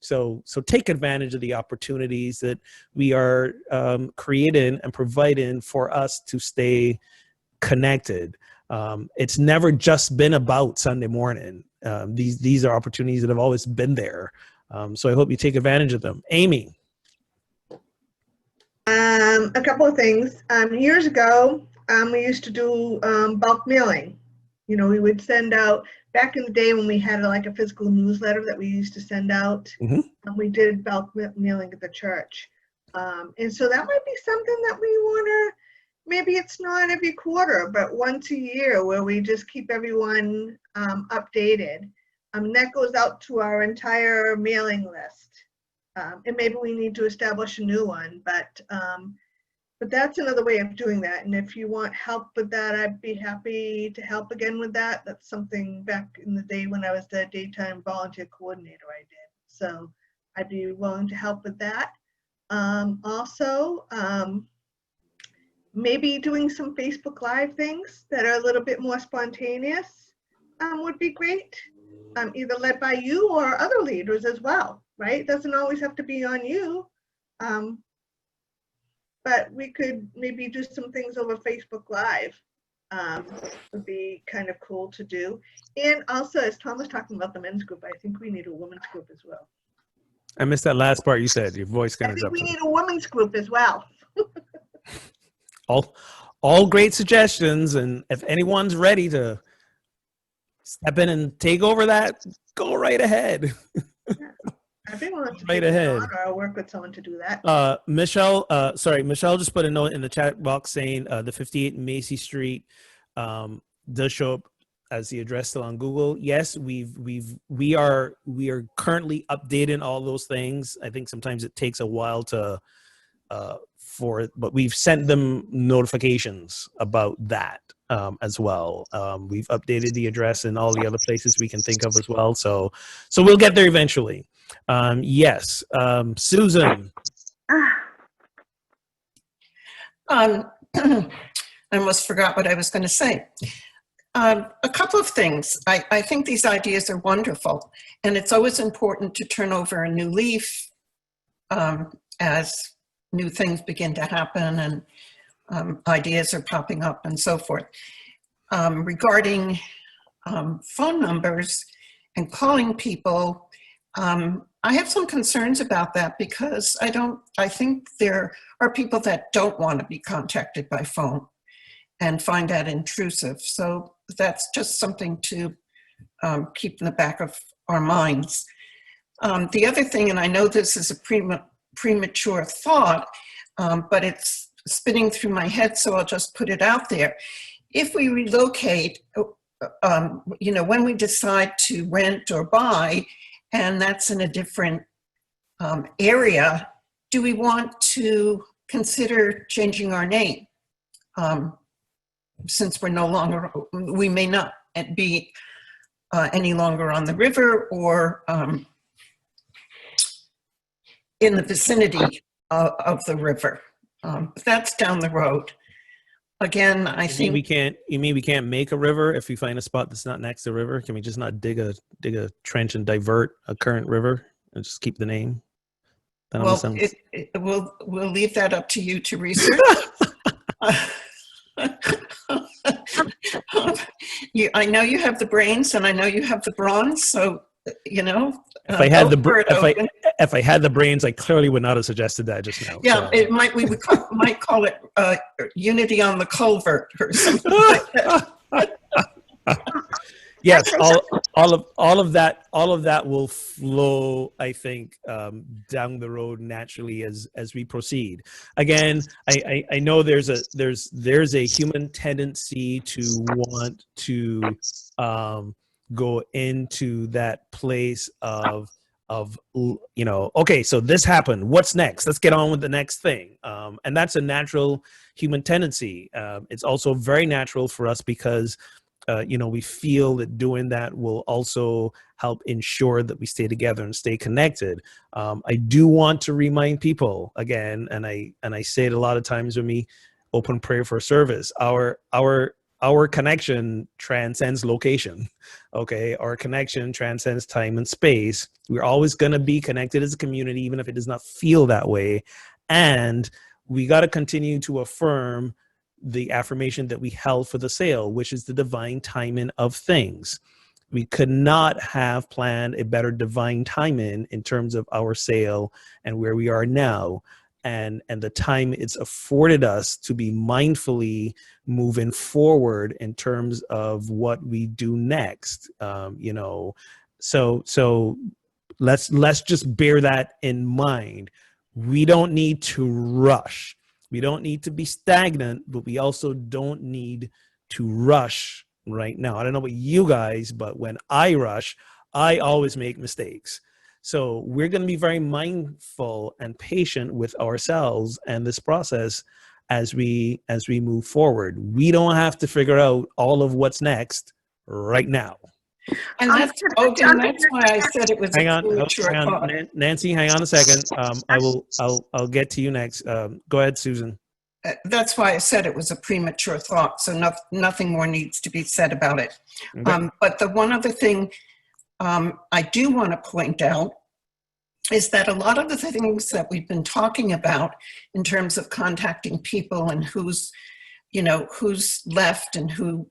So take advantage of the opportunities that we are creating and providing for us to stay connected. It's never just been about Sunday morning. These are opportunities that have always been there. So I hope you take advantage of them. Amy. A couple of things. Years ago, we used to do bulk mailing. You know, we would send out, back in the day when we had like a physical newsletter that we used to send out, and we did bulk mailing at the church. And so that might be something that we want to, maybe it's not every quarter, but once a year where we just keep everyone updated. That goes out to our entire mailing list. And maybe we need to establish a new one, but that's another way of doing that. And if you want help with that, I'd be happy to help again with that. That's something back in the day when I was the daytime volunteer coordinator I did. So I'd be willing to help with that. Also, maybe doing some Facebook Live things that are a little bit more spontaneous would be great. Either led by you or other leaders as well, right? It doesn't always have to be on you. But we could maybe do some things over Facebook Live. Would be kind of cool to do. And also, as Tom was talking about the men's group, I think we need a women's group as well. I missed that last part you said. Your voice kind I of think dropped. we need a women's group as well. All great suggestions, and if anyone's ready to step in and take over that, go right ahead. I'd be willing to Right take that ahead. on, or I'll work with someone to do that. Michelle just put a note in the chat box saying the 58 Macy Street does show up as the address still on Google. Yes, we are currently updating all those things. I think sometimes it takes a while to but we've sent them notifications about that as well. We've updated the address in all the other places we can think of as well. So we'll get there eventually. Yes, Susan. I almost forgot what I was going to say. A couple of things. I think these ideas are wonderful, and it's always important to turn over a new leaf as new things begin to happen and ideas are popping up and so forth. Regarding phone numbers and calling people, I have some concerns about that because I think there are people that don't want to be contacted by phone and find that intrusive. So that's just something to keep in the back of our minds. The other thing, and I know this is a premature thought, but it's spinning through my head, so I'll just put it out there. If we relocate, when we decide to rent or buy, and that's in a different area, do we want to consider changing our name? Since we may not be any longer on the river or in the vicinity of the river. That's down the road. Again, I think You mean we can't make a river if we find a spot that's not next to the river? Can we just not dig a trench and divert a current river and just keep the name? Well, we'll leave that up to you to research. I know you have the brains, and I know you have the brawn. So if I had the brains, I clearly would not have suggested that just now. Yeah, so. we might call it unity on the culvert or something like that. Yes, all of that will flow, I think, down the road naturally as we proceed. Again, I know there's a human tendency to want to go into that place of okay, so this happened, what's next, let's get on with the next thing, and that's a natural human tendency. It's also very natural for us because we feel that doing that will also help ensure that we stay together and stay connected. I do want to remind people again, and I say it a lot of times when we open prayer for service, our connection transcends location. Okay, our connection transcends time and space. We're always going to be connected as a community, even if it does not feel that way. And we got to continue to affirm the affirmation that we held for the sale, which is the divine timing of things. We could not have planned a better divine timing in terms of our sale and where we are now, and the time it's afforded us to be mindfully moving forward in terms of what we do next. So let's just bear that in mind. We don't need to rush. We don't need to be stagnant, but we also don't need to rush right now. I don't know about you guys, but when I rush, I always make mistakes. So we're going to be very mindful and patient with ourselves and this process as we move forward. We don't have to figure out all of what's next right now. And that's why I said it was hang a on, premature thought. Nancy, hang on a second. I'll get to you next. Go ahead, Susan. That's why I said it was a premature thought, so nothing more needs to be said about it. Okay. But the one other thing I do want to point out is that a lot of the things that we've been talking about in terms of contacting people and who's left and who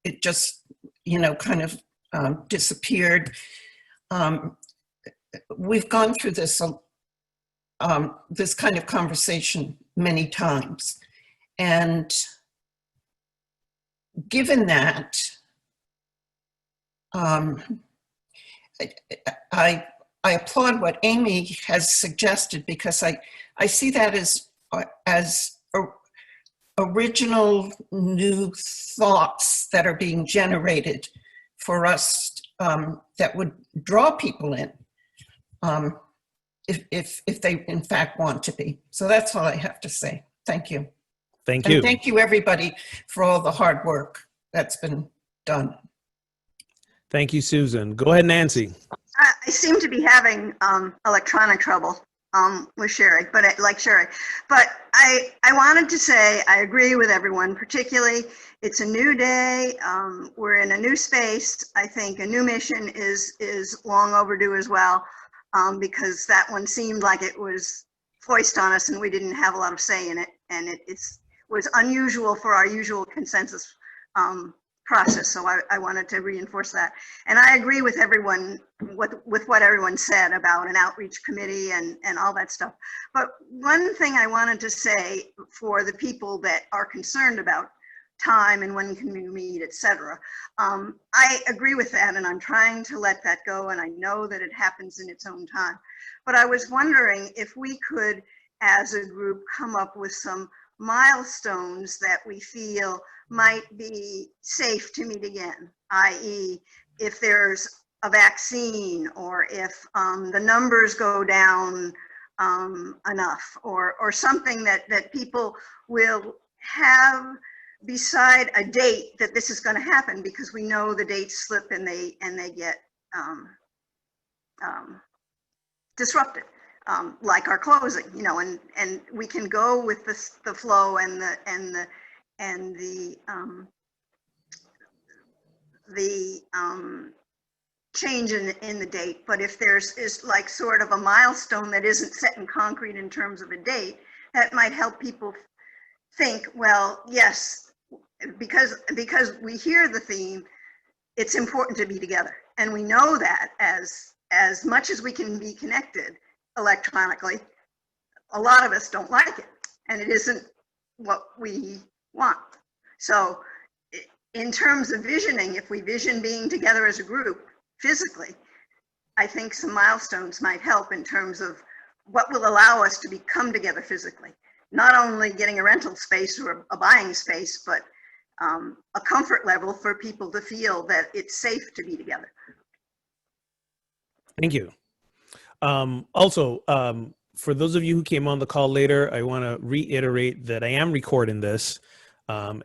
it just, kind of disappeared. We've gone through this kind of conversation many times. And given that, I applaud what Amy has suggested, because I see that as original new thoughts that are being generated for us that would draw people in if they in fact want to be. So that's all I have to say. Thank you. Thank you. And thank you everybody for all the hard work that's been done. Thank you, Susan. Go ahead, Nancy. I seem to be having electronic trouble with Sherry, but I wanted to say I agree with everyone. Particularly, it's a new day. We're in a new space. I think a new mission is long overdue as well, because that one seemed like it was foisted on us and we didn't have a lot of say in it, and it was unusual for our usual consensus process. So I wanted to reinforce that. And I agree with everyone, with what everyone said about an outreach committee and all that stuff. But one thing I wanted to say for the people that are concerned about time and when can we meet, etc. I agree with that, and I'm trying to let that go, and I know that it happens in its own time. But I was wondering if we could, as a group, come up with some milestones that we feel might be safe to meet again, i.e. if there's a vaccine, or if the numbers go down enough, or something that people will have beside a date that this is going to happen, because we know the dates slip and they get disrupted, like our closing, and we can go with the flow and the change in the date. But if is like sort of a milestone that isn't set in concrete in terms of a date, that might help people think, well, yes, because we hear the theme, it's important to be together. And we know that as much as we can be connected electronically, a lot of us don't like it, and it isn't what we want. So in terms of visioning, if we vision being together as a group physically, I think some milestones might help in terms of what will allow us to come together physically. Not only getting a rental space or a buying space, but a comfort level for people to feel that it's safe to be together. Thank you. Also, for those of you who came on the call later, I want to reiterate that I am recording this.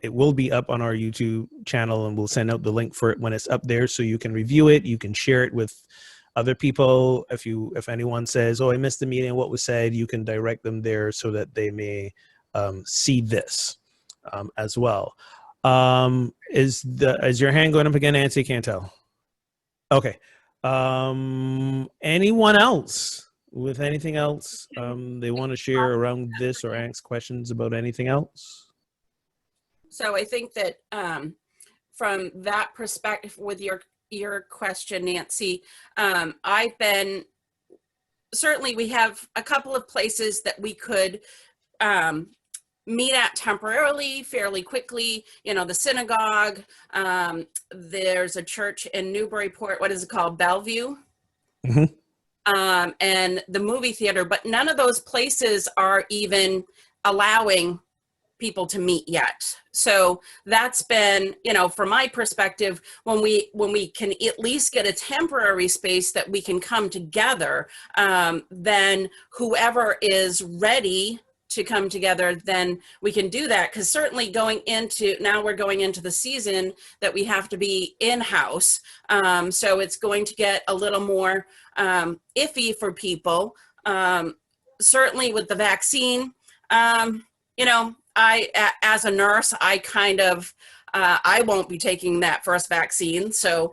It will be up on our YouTube channel, and we'll send out the link for it when it's up there, so you can review it. You can share it with other people. If anyone says, "Oh, I missed the meeting, what was said," you can direct them there so that they may see this as well. Is your hand going up again, Nancy? Can't tell. Okay. Anyone else with anything else they want to share around this or ask questions about anything else? So I think that from that perspective, with your question, Nancy, I've been, certainly we have a couple of places that we could meet at temporarily, fairly quickly. You know, the synagogue, there's a church in Newburyport, what is it called, Bellevue? And the movie theater, but none of those places are even allowing people to meet yet. So that's been, you know, from my perspective, when we can at least get a temporary space that we can come together, then whoever is ready to come together, then we can do that. Because certainly now we're going into the season that we have to be in-house. So it's going to get a little more iffy for people. Certainly with the vaccine, you know, as a nurse, I kind of, I won't be taking that first vaccine. So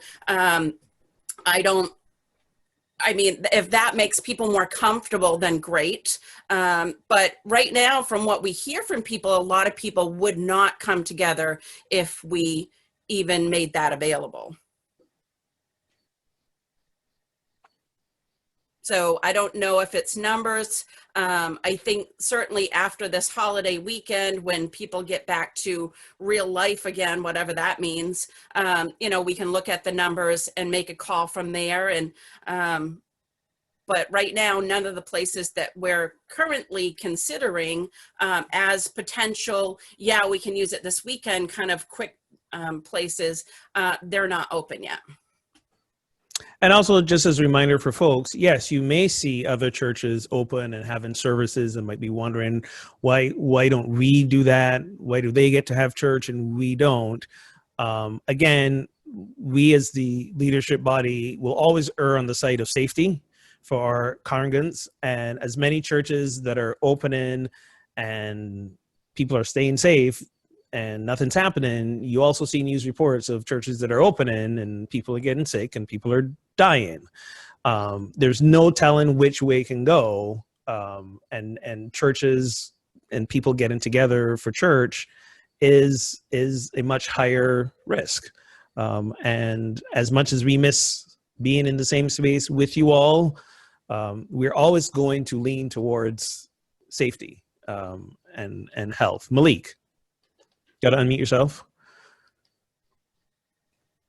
I mean, if that makes people more comfortable, then great. But right now, from what we hear from people, a lot of people would not come together if we even made that available. So I don't know if it's numbers. I think certainly after this holiday weekend, when people get back to real life again, whatever that means, you know, we can look at the numbers and make a call from there. And but right now, none of the places that we're currently considering as potential, yeah, we can use it this weekend, kind of quick places, they're not open yet. And also, just as a reminder for folks, yes, you may see other churches open and having services and might be wondering, why don't we do that? Why do they get to have church and we don't? Again, we as the leadership body will always err on the side of safety for our congregants, and as many churches that are opening and people are staying safe and nothing's happening, you also see news reports of churches that are opening and people are getting sick and people are dying. There's no telling which way can go, and churches and people getting together for church is a much higher risk. And as much as we miss being in the same space with you all, we're always going to lean towards safety and health. Malik, got to unmute yourself.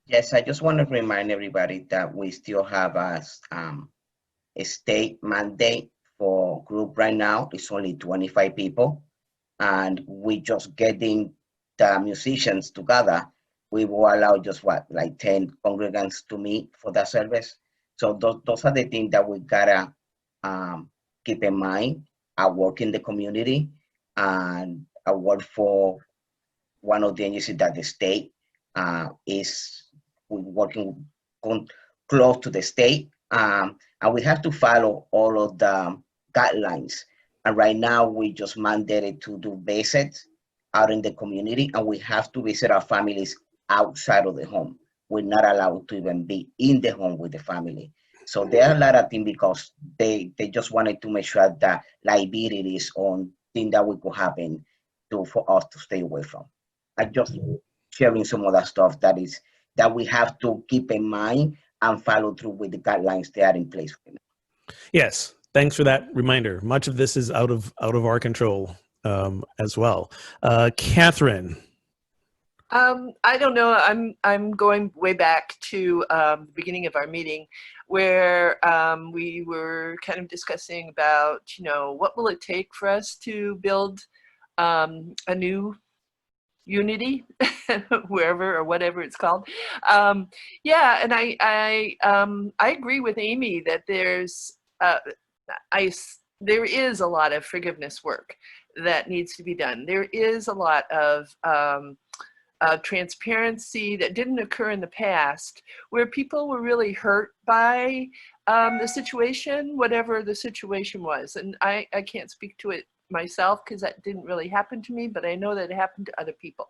Yes, I just want to remind everybody that we still have a state mandate for group right now. It's only 25 people, and we just getting the musicians together. We will allow just like 10 congregants to meet for that service. So those are the things that we gotta keep in mind. I work in the community, and I work for one of the agencies that the state is working close to the state, and we have to follow all of the guidelines. And right now, we just mandated to do visits out in the community, and we have to visit our families outside of the home. We're not allowed to even be in the home with the family. So there are a lot of things because they just wanted to make sure that liability is on things that we could happen for us to stay away from. I just sharing some of that stuff that we have to keep in mind and follow through with the guidelines that are in place. Yes, thanks for that reminder. Much of this is out of our control as well. Catherine. I don't know. I'm going way back to the beginning of our meeting, where we were kind of discussing about, you know, what will it take for us to build a new unity, wherever or whatever it's called. Yeah, and I agree with Amy that there is a lot of forgiveness work that needs to be done. There is a lot of transparency that didn't occur in the past, where people were really hurt by the situation, whatever the situation was. And I can't speak to it myself because that didn't really happen to me, but I know that it happened to other people.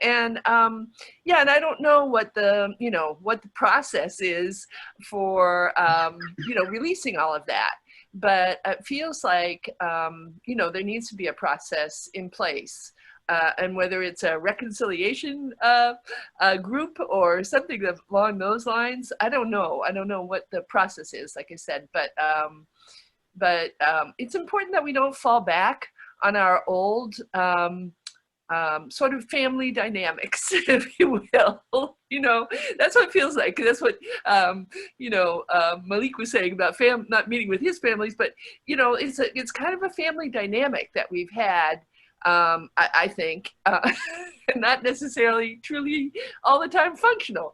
And yeah, and I don't know what the, you know, what the process is for, you know, releasing all of that. But it feels like, you know, there needs to be a process in place. And whether it's a reconciliation group or something along those lines, I don't know. I don't know what the process is, like I said. But it's important that we don't fall back on our old sort of family dynamics, if you will. You know, that's what it feels like. That's what, you know, Malik was saying about not meeting with his families, but, you know, it's kind of a family dynamic that we've had, I think, not necessarily truly all the time functional.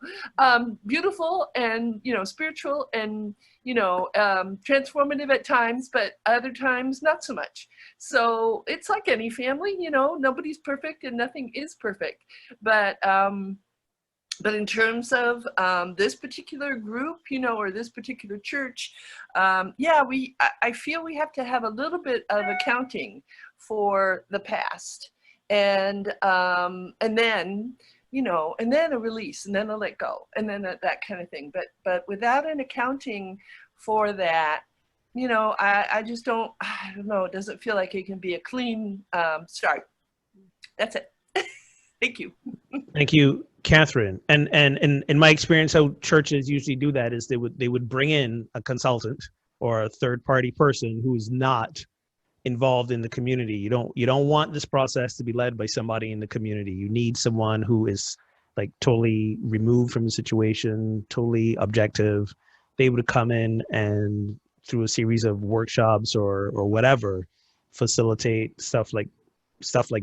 Beautiful and, you know, spiritual and, you know, transformative at times, but other times not so much. So it's like any family, you know, nobody's perfect and nothing is perfect. But in terms of this particular group, you know, or this particular church, yeah, I feel we have to have a little bit of accounting for the past, and then, you know, and then a release, and then a let go, and then that kind of thing. But without an accounting for that, you know, I just don't know. It doesn't feel like it can be a clean start. That's it. Thank you. Thank you, Catherine. And in my experience, how churches usually do that is they would bring in a consultant or a third party person who's not involved in the community. You don't want this process to be led by somebody in the community. You need someone who is like totally removed from the situation, totally objective. They would come in and through a series of workshops or whatever, facilitate stuff like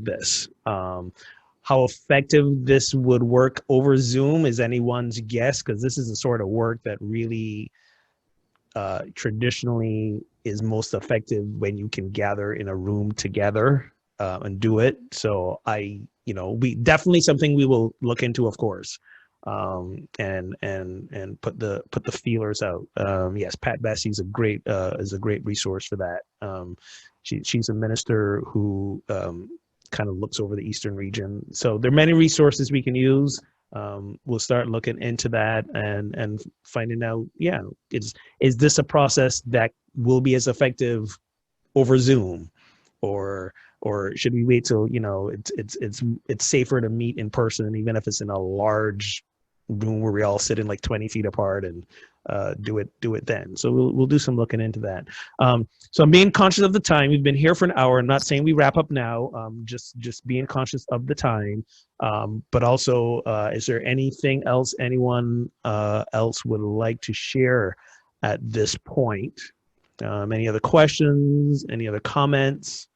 this. How effective this would work over Zoom is anyone's guess, because this is the sort of work that really traditionally is most effective when you can gather in a room together and do it. So we definitely something we will look into, of course, and put the feelers out. Yes, Pat Bessie is a great resource for that. She's a minister who kind of looks over the Eastern region. So there are many resources we can use. We'll start looking into that and finding out, yeah, is this a process that will be as effective over Zoom, or should we wait till, you know, it's safer to meet in person, even if it's in a large room where we all sit in like 20 feet apart and do it then. So we'll do some looking into that. So I'm being conscious of the time. We've been here for an hour. I'm not saying we wrap up now. Just being conscious of the time. But also, is there anything else anyone else would like to share at this point? Any other questions? Any other comments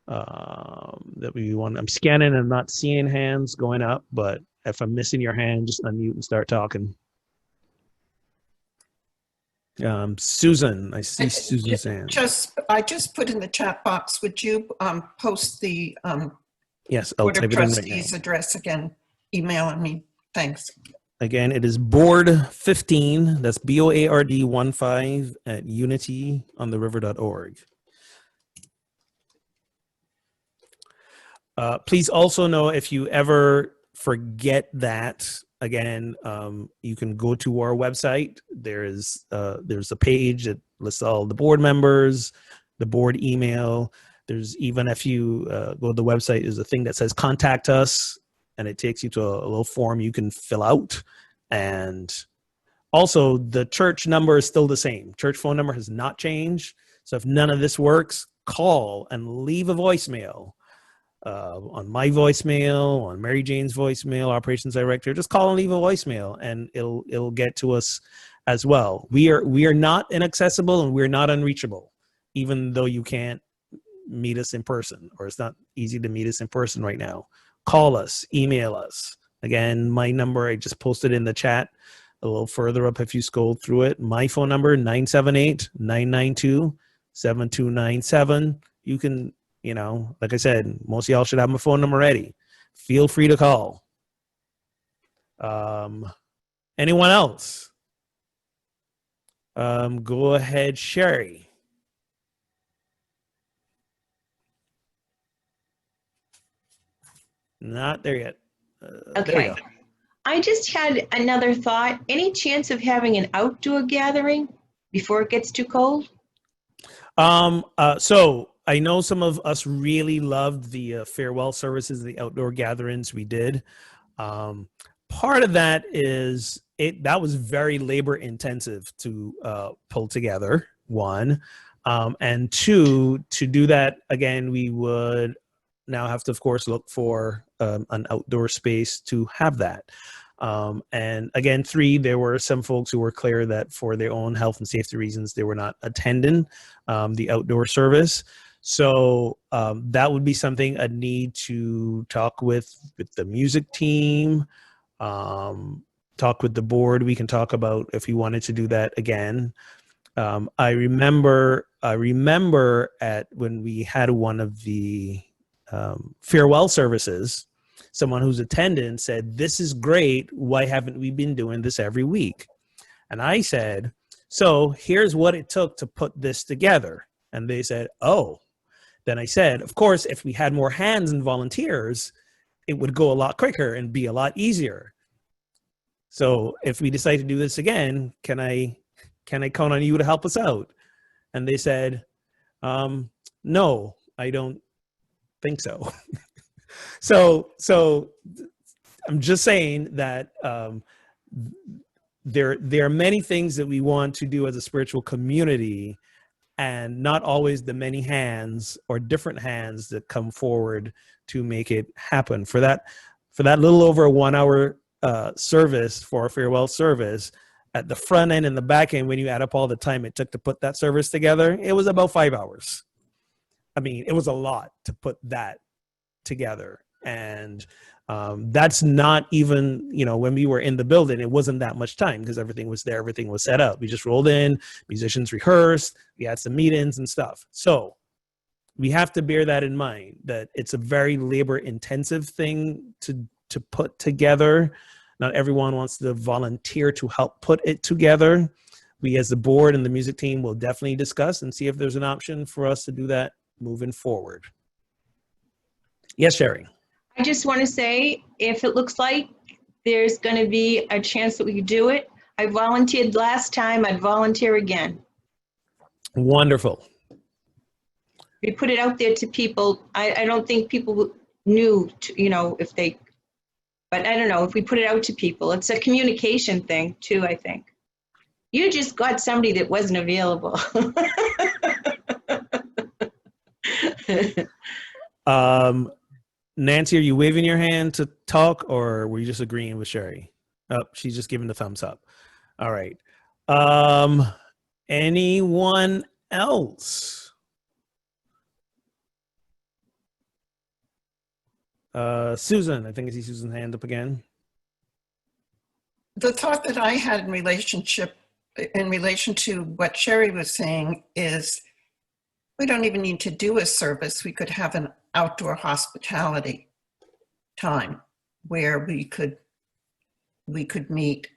that we want? I'm scanning and I'm not seeing hands going up, but if I'm missing your hand, just unmute and start talking. Susan, I see Susan's hand. I just put in the chat box. Would you post the yes, I'll Board of type it in right Trustees now. address again? Email me. Thanks. Again, it is board 15. That's BOARD 15 at unityontheriver.org. Please also know, if you ever forget that, again, you can go to our website. There's a page that lists all the board members, the board email. There's even, if you go to the website, there's a thing that says contact us, and it takes you to a little form you can fill out. And also the church number is still the same. Church phone number has not changed. So if none of this works, call and leave a voicemail. On my voicemail, on Mary Jane's voicemail, operations director, just call and leave a voicemail, and it'll get to us as well. We are not inaccessible, and we're not unreachable, even though you can't meet us in person, or it's not easy to meet us in person right now. Call us, email us. Again, my number, I just posted in the chat a little further up if you scroll through it. My phone number, 978-992-7297. You can You know, like I said, most of y'all should have my phone number ready. Feel free to call. Anyone else? Go ahead, Sherry. Not there yet. There we Okay. go. I just had another thought. Any chance of having an outdoor gathering before it gets too cold? So I know some of us really loved the farewell services, the outdoor gatherings we did. Part of that is that was very labor intensive to pull together, one. And two, to do that again, we would now have to, of course, look for an outdoor space to have that. And again, three, there were some folks who were clear that for their own health and safety reasons, they were not attending the outdoor service. So that would be something I'd need to talk with the music team, talk with the board. We can talk about if we wanted to do that again. I remember at when we had one of the farewell services, someone who's attending said, "This is great. Why haven't we been doing this every week?" And I said, "So here's what it took to put this together." And they said, "Oh." Then I said, "Of course, if we had more hands and volunteers, it would go a lot quicker and be a lot easier. So if we decide to do this again, can I count on you to help us out?" And they said, "No, I don't think so." So I'm just saying that there are many things that we want to do as a spiritual community, and not always the many hands or different hands that come forward to make it happen. For that little over a 1 hour service for a farewell service, at the front end and the back end, when you add up all the time it took to put that service together, it was about 5 hours. I mean, it was a lot to put that together. And that's not even, when we were in the building, it wasn't that much time because everything was there, everything was set up. We just rolled in, musicians rehearsed, we had some meetings and stuff. So we have to bear that in mind, that it's a very labor intensive thing to put together. Not everyone wants to volunteer to help put it together. We as the board and the music team will definitely discuss and see if there's an option for us to do that moving forward. Yes, Sherry. I just want to say, if it looks like there's going to be a chance that we could do it, I volunteered last time, I'd volunteer again. Wonderful. We put it out there to people. I don't think people knew, if they, but I don't know, if we put it out to people, it's a communication thing too, I think. You just got somebody that wasn't available. Nancy, are you waving your hand to talk, or were you just agreeing with Sherry? Oh, she's just giving the thumbs up. All right. Anyone else? Susan, I think I see Susan's hand up again. The thought that I had in relation to what Sherry was saying is, we don't even need to do a service. We could have an outdoor hospitality time where we could meet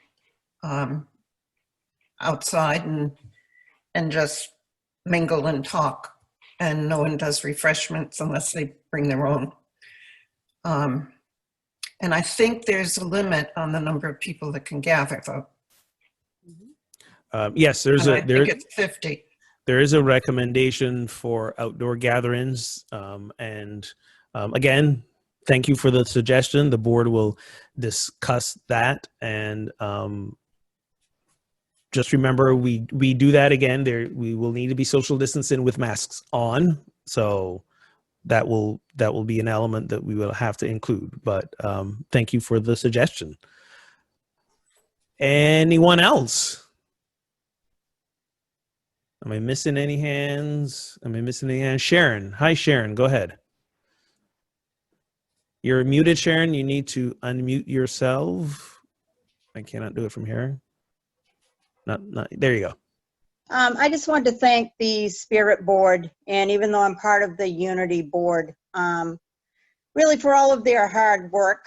outside and just mingle and talk, and no one does refreshments unless they bring their own. And I think there's a limit on the number of people that can gather, though. Yes, I think it's 50. There is a recommendation for outdoor gatherings. Again, thank you for the suggestion. The board will discuss that. And just remember, we do that again. We will need to be social distancing with masks on. So that will be an element that we will have to include. But thank you for the suggestion. Anyone else? Am I missing any hands? Sharon. Hi, Sharon. Go ahead. You're muted, Sharon. You need to unmute yourself. I cannot do it from here. Not. There you go. I just wanted to thank the Spirit Board, and even though I'm part of the Unity Board, really for all of their hard work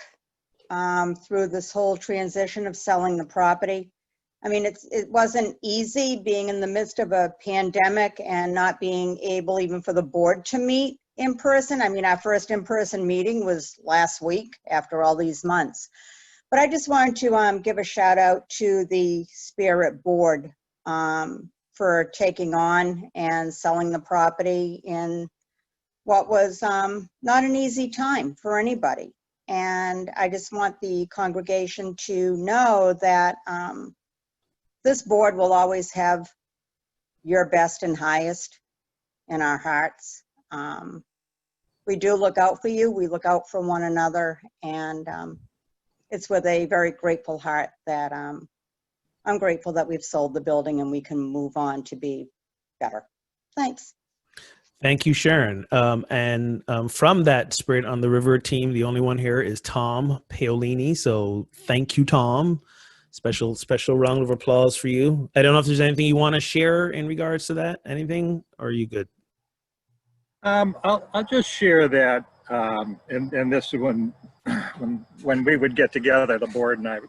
through this whole transition of selling the property. I mean, it wasn't easy being in the midst of a pandemic and not being able even for the board to meet in person. I mean, our first in-person meeting was last week after all these months. But I just wanted to give a shout out to the Spirit Board for taking on and selling the property in what was not an easy time for anybody. And I just want the congregation to know that this board will always have your best and highest in our hearts. We do look out for you. We look out for one another. And it's with a very grateful heart that I'm grateful that we've sold the building and we can move on to be better. Thanks. Thank you, Sharon. And from that Spirit on the River team, the only one here is Tom Paolini. So thank you, Tom. Special round of applause for you. I don't know if there's anything you want to share in regards to that. Anything, or are you good? I'll just share that, and this is when we would get together, the board and I,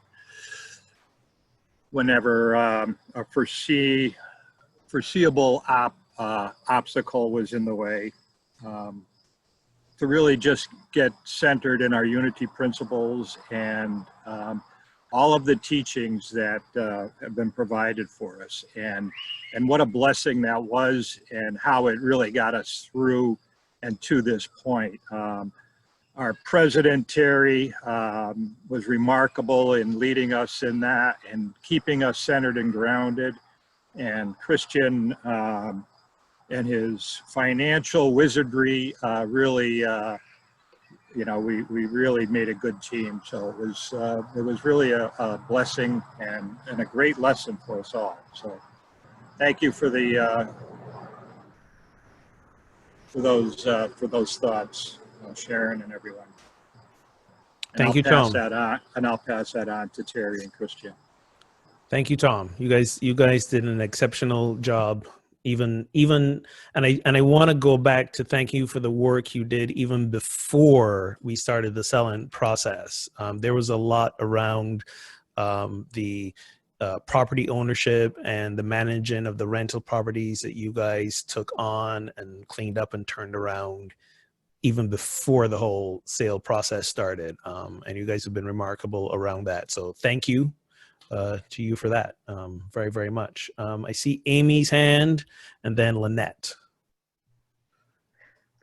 whenever a foreseeable obstacle was in the way, to really just get centered in our unity principles and all of the teachings that have been provided for us, and what a blessing that was, and how it really got us through and to this point. Our president, Terry, was remarkable in leading us in that and keeping us centered and grounded. And Christian and his financial wizardry really, you know, we really made a good team. So it was really a blessing and a great lesson for us all. So thank you for those thoughts, Sharon and everyone. Thank you, Tom. I'll pass that on to Terry and Christian. Thank you, Tom. You guys did an exceptional job. And I want to go back to thank you for the work you did even before we started the selling process. There was a lot around the property ownership and the managing of the rental properties that you guys took on and cleaned up and turned around even before the whole sale process started. And you guys have been remarkable around that. So thank you. To you for that, very, very much. I see Amy's hand and then Lynette.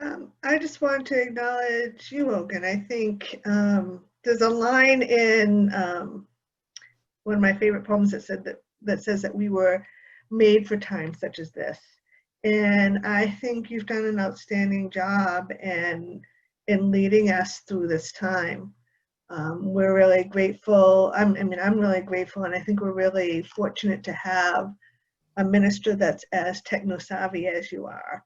I just want to acknowledge you, Ogun. I think there's a line in one of my favorite poems that says that we were made for times such as this. And I think you've done an outstanding job in leading us through this time. We're really grateful. I'm really grateful, and I think we're really fortunate to have a minister that's as techno-savvy as you are.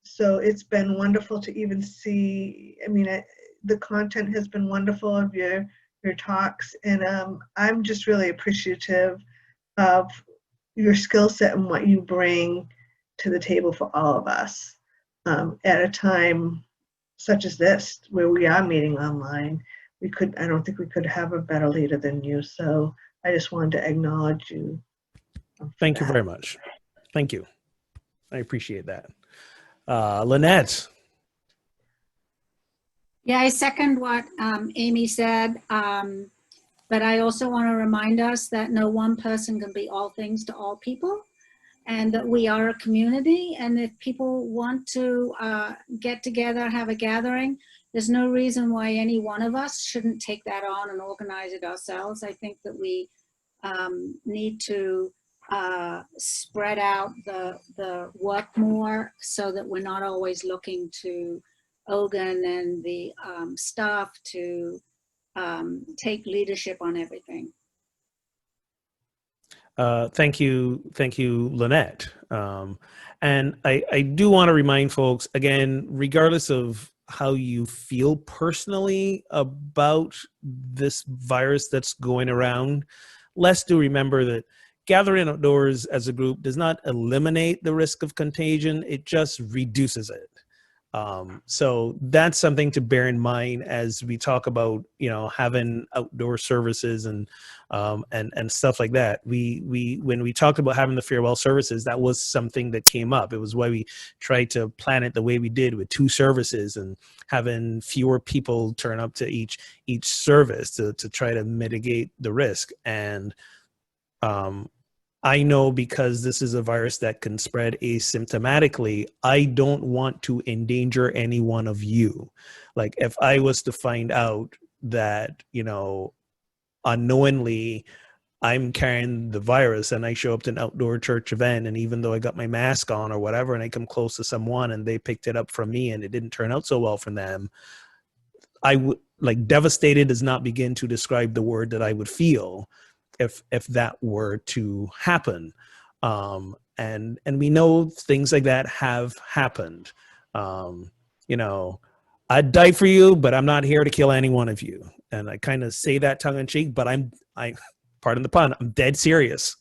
So it's been wonderful to even see, the content has been wonderful of your talks, and I'm just really appreciative of your skill set and what you bring to the table for all of us at a time such as this, where we are meeting online. I don't think we could have a better leader than you. So I just wanted to acknowledge you. Thank you very much. Thank you. I appreciate that. Lynette. Yeah, I second what Amy said. But I also want to remind us that no one person can be all things to all people, and that we are a community. And if people want to get together, have a gathering, there's no reason why any one of us shouldn't take that on and organize it ourselves. I think that we need to spread out the work more so that we're not always looking to Ogun and the staff to take leadership on everything. Thank you, Lynette. And I do want to remind folks, again, regardless of how you feel personally about this virus that's going around, let's do remember that, gathering outdoors as a group does not eliminate the risk of contagion. It just reduces it. So that's something to bear in mind as we talk about, you know, having outdoor services and stuff like that. When we talked about having the farewell services, that was something that came up. It was why we tried to plan it the way we did with 2 services and having fewer people turn up to each service to try to mitigate the risk. And I know because this is a virus that can spread asymptomatically, I don't want to endanger any one of you. Like if I was to find out that, you know, unknowingly I'm carrying the virus and I show up to an outdoor church event, and even though I got my mask on or whatever, and I come close to someone and they picked it up from me and it didn't turn out so well for them, I would, like, devastated does not begin to describe the word that I would feel if that were to happen. And we know things like that have happened. You know, I'd die for you, but I'm not here to kill any one of you. And I kind of say that tongue in cheek, but I pardon the pun, I'm dead serious.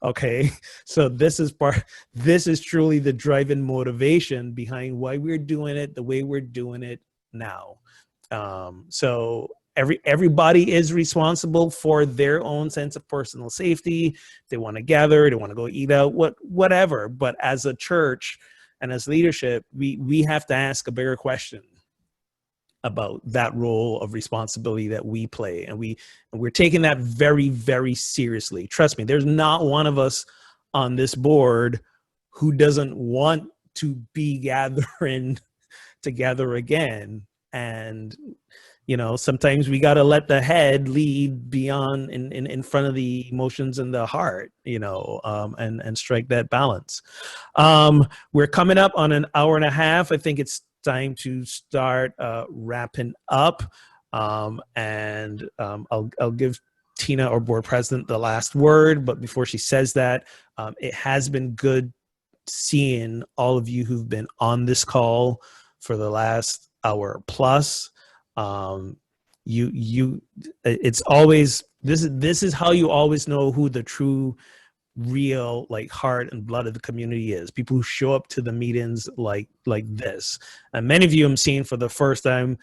Okay. So this is truly the driving motivation behind why we're doing it the way we're doing it now. So everybody is responsible for their own sense of personal safety. They want to gather, they want to go eat out, whatever. But as a church and as leadership, we have to ask a bigger question about that role of responsibility that we play. And we're taking that very, very seriously. Trust me, there's not one of us on this board who doesn't want to be gathering together again. And you know, sometimes we got to let the head lead beyond in front of the emotions and the heart, you know, and strike that balance. We're coming up on an hour and a half. I think it's time to start wrapping up. I'll give Tina, our board president, the last word. But before she says that, it has been good seeing all of you who've been on this call for the last hour plus. It's always, this is how you always know who the true, real, like, heart and blood of the community is. People who show up to the meetings like this. And many of you I'm seeing for the first time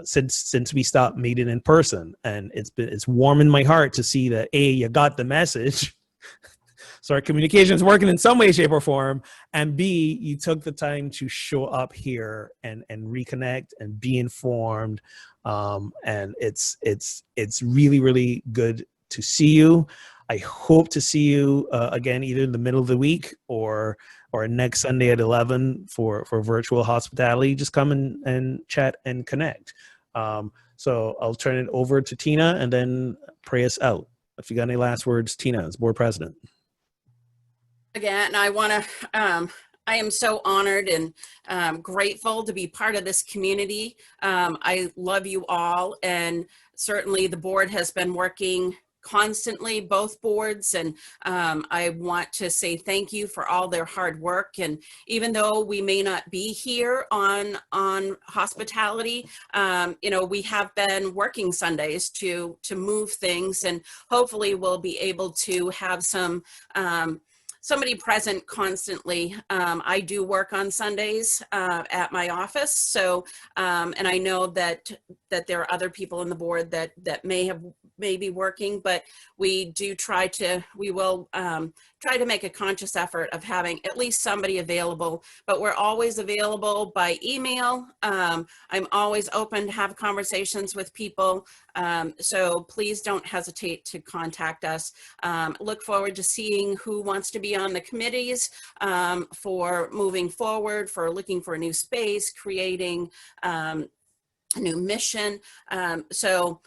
since we stopped meeting in person, and it's warming my heart to see that A, you got the message. So our communication is working in some way, shape, or form. And B, you took the time to show up here and reconnect and be informed. And it's really, really good to see you. I hope to see you again, either in the middle of the week or next Sunday at 11 for virtual hospitality. Just come and chat and connect. So I'll turn it over to Tina and then pray us out. If you got any last words, Tina, as board president. Again, I want to, I am so honored and grateful to be part of this community. I love you all, and certainly the board has been working constantly, both boards, and I want to say thank you for all their hard work. And even though we may not be here on hospitality, you know, we have been working Sundays to move things, and hopefully we'll be able to have somebody present constantly. I do work on Sundays at my office, so and I know that there are other people on the board that may be working, but we will try to make a conscious effort of having at least somebody available. But we're always available by email. I'm always open to have conversations with people, so please don't hesitate to contact us. Look forward to seeing who wants to be on the committees for moving forward, for looking for a new space, creating a new mission. So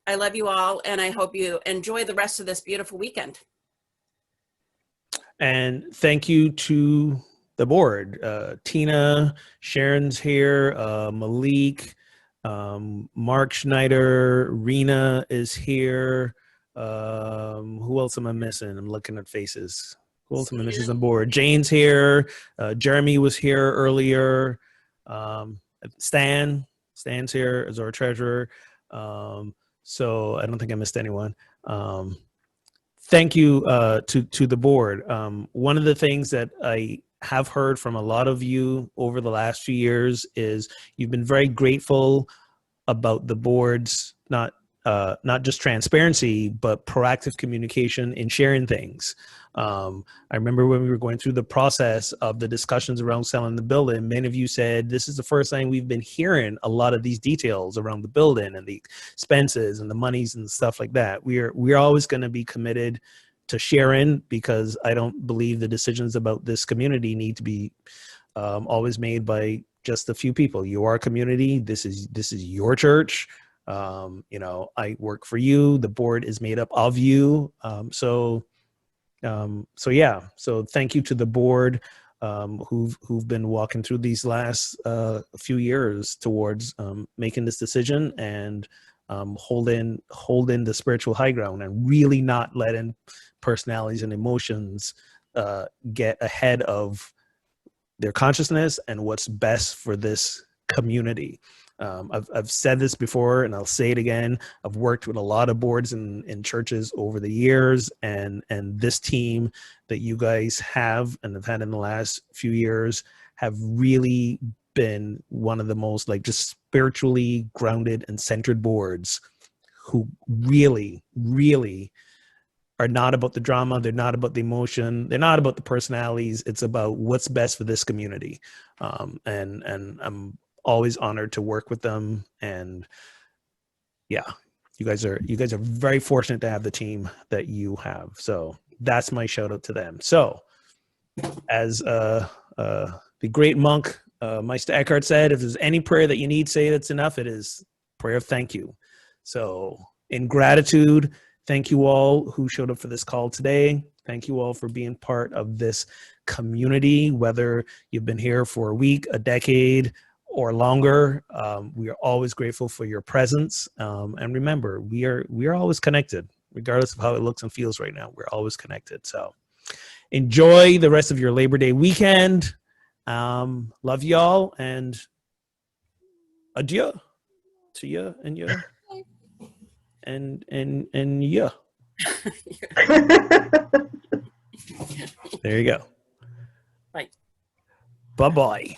I love you all, and I hope you enjoy the rest of this beautiful weekend. And thank you to the board. Tina, Sharon's here, Malik, Mark Schneider, Rena is here. Who else am I missing? I'm looking at faces. Who else am I missing on board? Jane's here. Jeremy was here earlier. Stan's here as our treasurer. So I don't think I missed anyone. thank you to the board. One of the things that I have heard from a lot of you over the last few years is you've been very grateful about the board's not just transparency, but proactive communication in sharing things. I remember when we were going through the process of the discussions around selling the building, many of you said, this is the first time we've been hearing a lot of these details around the building and the expenses and the monies and stuff like that. We're always going to be committed to sharing, because I don't believe the decisions about this community need to be always made by just a few people. You are a community. This is your church. You know, I work for you. The board is made up of you. So yeah. So thank you to the board who've been walking through these last few years towards making this decision and holding the spiritual high ground and really not letting personalities and emotions get ahead of their consciousness and what's best for this community. I've said this before and I'll say it again. I've worked with a lot of boards in churches over the years, and this team that you guys have and have had in the last few years have really been one of the most just spiritually grounded and centered boards who really, really are not about the drama. They're not about the emotion. They're not about the personalities. It's about what's best for this community. And I'm always honored to work with them. And yeah, you guys are very fortunate to have the team that you have. So that's my shout out to them. So as the great monk, Meister Eckhart said, if there's any prayer that you need, say that's enough. It is prayer of thank you. So in gratitude, thank you all who showed up for this call today. Thank you all for being part of this community, whether you've been here for a week, a decade, or longer. We are always grateful for your presence. And remember, we are always connected, regardless of how it looks and feels right now. We're always connected. So enjoy the rest of your Labor Day weekend. Love y'all, and adieu to you and you. And yeah. There you go. Bye. Bye-bye.